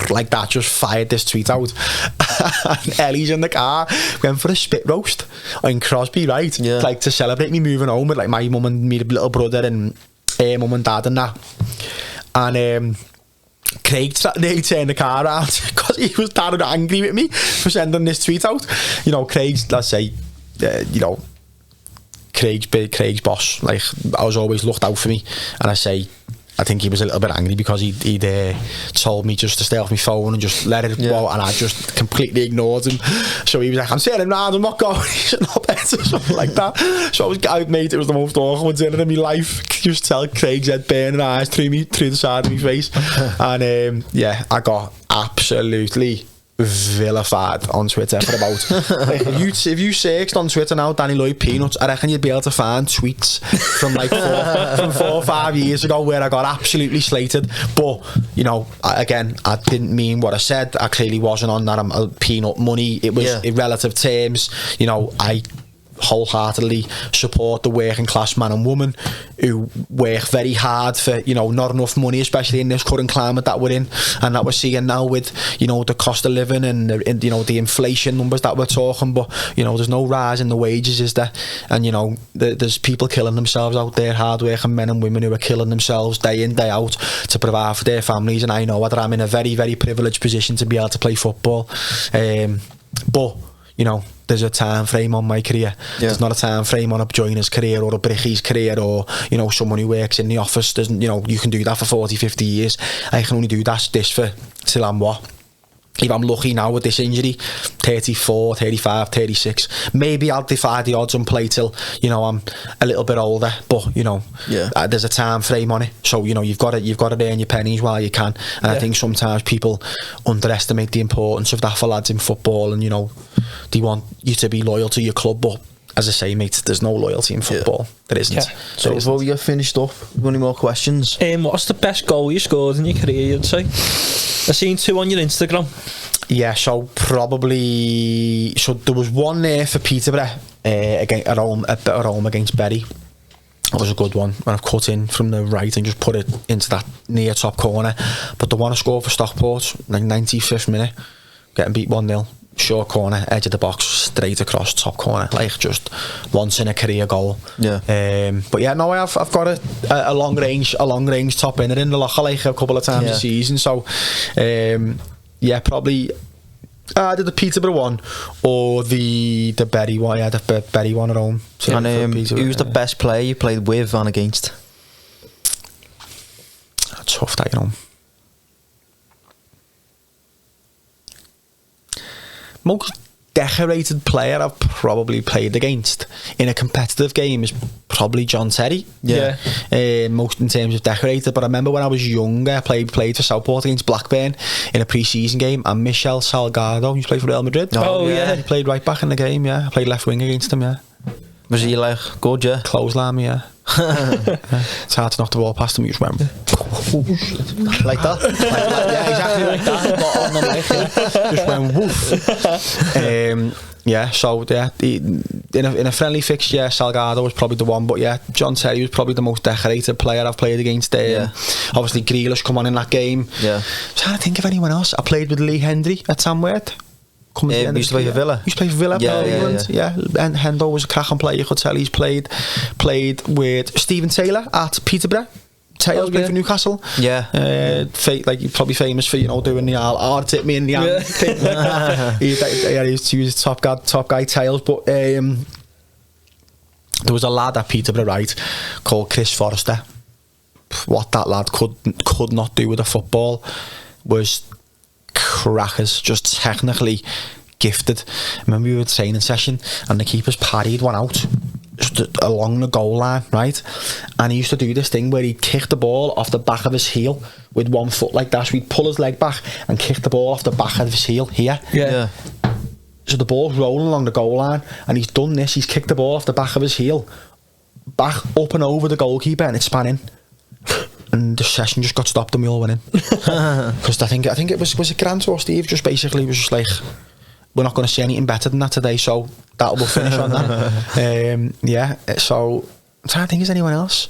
like that, just fired this tweet out. And Ellie's in the car, went for a spit roast in Crosby, right? Yeah. Like, to celebrate me moving home with like my mum and me little brother and mum and dad and that. And Craig nearly turned the car around because he was that angry with me for sending this tweet out. You know, Craig's, let's say, you know, Craig's boss. Like, I was always looked out for me, and I think he was a little bit angry because he'd told me just to stay off my phone and just let it go, and I just completely ignored him. So he was like, I'm sitting around, I'm not going. He's not better, something like that. So it was the most awkward dinner in my life. Just tell Craig's head burning eyes through the side of my face. And I got absolutely vilified on Twitter for about like, if you searched on Twitter now Danny Lloyd peanuts, I reckon you'd be able to find tweets from like 4 or 5 years ago where I got absolutely slated. But you know, I didn't mean what I said. I clearly wasn't on that peanut money. It was in relative terms. You know, I wholeheartedly support the working class man and woman who work very hard for, you know, not enough money, especially in this current climate that we're in and that we're seeing now with, you know, the cost of living and you know, the inflation numbers that we're talking. But, you know, there's no rise in the wages, is there? And, you know, there's people killing themselves out there, hard working men and women who are killing themselves day in, day out to provide for their families. And I know that I'm in a very, very privileged position to be able to play football, but, you know, there's a time frame on my career. There's not a time frame on a joiner's career or a bricky's career, or, you know, someone who works in the office. There's, you know, you can do that for 40, 50 years. I can only do this for till I'm what? If I'm lucky now with this injury, 34, 35, 36, maybe I'll defy the odds and play till, you know, I'm a little bit older. But, you know, there's a time frame on it. So, you know, you've got to earn your pennies while you can. And I think sometimes people underestimate the importance of that for lads in football. And, you know, they want you to be loyal to your club, but as I say, mate, there's no loyalty in football. There isn't. So before we get finished up, any more questions? What's the best goal you scored in your career, you'd say? I've seen 2 on your Instagram. Yeah, so probably... So there was one there for Peterborough at home against Bury. That was a good one, when I've cut in from the right and just put it into that near top corner. But the one I scored for Stockport, like 95th minute, getting beat 1-0. Short corner, edge of the box, straight across top corner, like just once in a career goal. But yeah, no, I've got a long range top inner in the locker, like a couple of times a season. So yeah, probably either the Peterborough one or the Bury one. Yeah, the Bury one at home. So and who's the best player you played with and against? Tough, that, you know. Most decorated player I've probably played against in a competitive game is probably John Terry. Most in terms of decorated. But I remember when I was younger, I played for Southport against Blackburn in a pre-season game, and Michel Salgado, who played for Real Madrid. He played right back in the game. I played left wing against him. Was he like good? Clothesline me. It's hard to knock the ball past him. You just went like that. Exactly like that. But on the mic, just went woof. In a friendly fixture, Salgado was probably the one. But yeah, John Terry was probably the most decorated player I've played against. Obviously, Grealish come on in that game. I'm trying to think of anyone else. I played with Lee Hendry at Tamworth. Used to play for Villa. Used to play for Villa, England. And Hendo was a cracking player. You could tell he's played with Stephen Taylor at Peterborough. Taylor's played for Newcastle. Like probably famous for, you know, doing the hard tip me in the hand thing. He was top guy Tails. But there was a lad at Peterborough, right, called Chris Forrester. What that lad could not do with a football was crackers, just technically gifted. I remember we were at training session and the keeper's parried one out just along the goal line, right? And he used to do this thing where he'd kick the ball off the back of his heel with one foot like that. So he'd pull his leg back and kick the ball off the back of his heel here. So the ball's rolling along the goal line and he's done this. He's kicked the ball off the back of his heel back up and over the goalkeeper and it's span in. And the session just got stopped and we all went in. Because I think it was it Grant or Steve just basically was just like, we're not going to see anything better than that today, so that'll we'll finish on that. So I'm trying to think, is anyone else?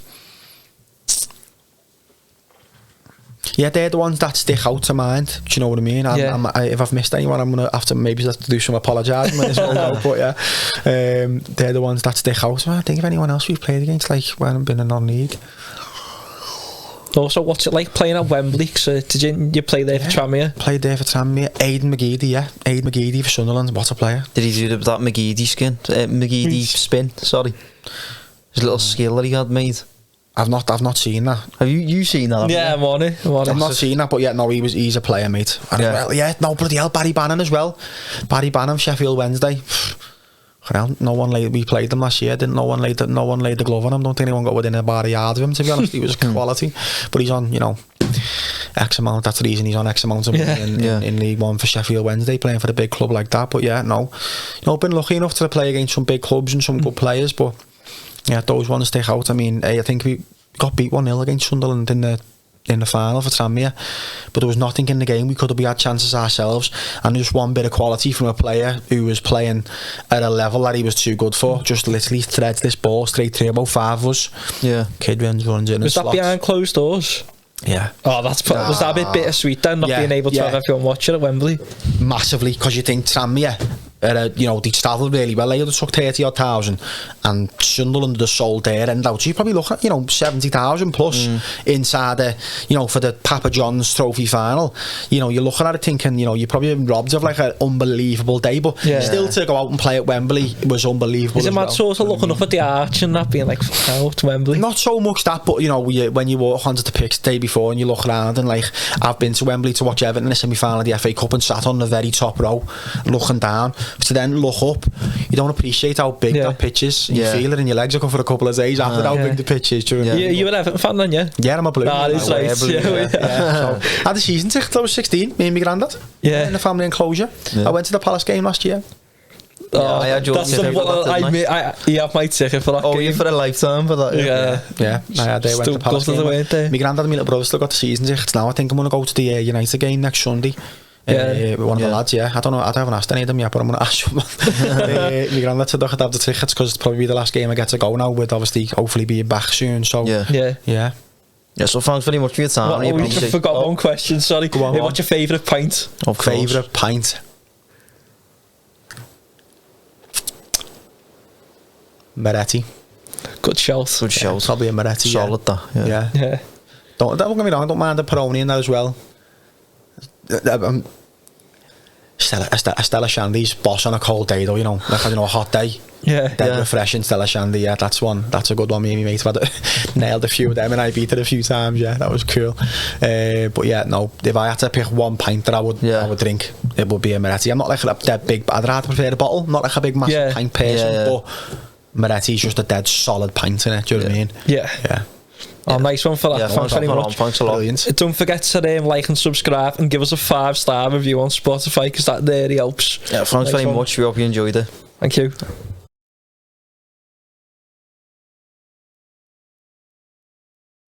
Yeah, they're the ones that stick out to mind. Do you know what I mean? If I've missed anyone, I'm gonna have to do some apologising when it's all out. But they're the ones that stick out. I think of anyone else we've played against, like when I've been in non-league. Also, what's it like playing at Wembley? So did you play there for Tranmere? Played there for Tranmere. Aidan McGeady, Aidan McGeady for Sunderland. What a player! Did he do that McGeady spin? Sorry, his little skill that he had made. I've not seen that. Have you seen that? I'm on it. I've not seen that, but he's a player, mate. And bloody hell, Barry Bannon as well. Barry Bannon, Sheffield Wednesday. We played them last year. No one laid the glove on him. Don't think anyone got within about a yard of him, to be honest. He was quality, but he's on, X amount. That's the reason he's on X amount of money in League One for Sheffield Wednesday, playing for a big club like that. But been lucky enough to play against some big clubs and some good players. But those ones stick out. I mean, I think we got beat 1-0 against Sunderland in the in the final for Tranmere, but there was nothing in the game. We had chances ourselves, and just one bit of quality from a player who was playing at a level that he was too good for, just literally threads this ball straight through about 5 of us. Kid runs in. Was that behind closed doors? Yeah. Oh, was that a bit bittersweet then, not being able to have everyone watching at Wembley? Massively, because you think Tranmere, they travelled really well. They took 30,000, and Sunderland are sold there and out. So you probably look at 70,000 plus inside the for the Papa John's Trophy final. You're looking at it thinking you're probably robbed of like an unbelievable day, but still to go out and play at Wembley was unbelievable. Is it mad sort of looking up at the arch and that being like, "Fuck out Wembley"? Not so much that, but when you walk onto the pitch the day before and you look around, and like I've been to Wembley to watch Everton in the semi-final of the FA Cup and sat on the very top row looking down. To then look up, you don't appreciate how big that pitch is. You feel it in your legs for a couple of days after how big the pitch is. You an Everton fan then, yeah? Yeah, I'm a Blue. That is right. So, I had a season ticket. I was 16, me and my granddad. In the family enclosure. I went to the Palace game last year. I had your ticket for that, I have my ticket for that game. You for a lifetime for that. Yeah. I went to the Palace game. My granddad and my little brother still got the season tickets now. I think I'm going to go to the United game next Sunday. One of the lads, I don't know, I haven't asked any of them yet, but I'm going to ask them. My granddad said I could have the tickets because it's probably the last game I get to go now, with obviously hopefully being back soon. So yeah, so thanks very much for your time. We forgot one question, sorry. Go on, what's your favourite pint? Favourite pint? Moretti. Good shout. Probably a Moretti. Solid that. Yeah. Don't get me wrong, I don't mind a Peroni in that as well. Stella Shandy's boss on a cold day though, like a hot day. Refreshing Stella Shandy. That's a good one. Me and my mate have nailed a few of them, and I beat it a few times. That was cool. But if I had to pick one pint that I would drink, it would be a Moretti. I'm not like a dead big, I'd rather prefer a bottle, not like a big massive pint person, but Moretti's just a dead solid pint in it. Do you know what I mean? Yeah. Oh, nice one for that. Thanks very much. Thanks a lot. Don't forget to like and subscribe and give us a 5-star review on Spotify, because that really helps. Thanks very much. We hope you enjoyed it. Thank you.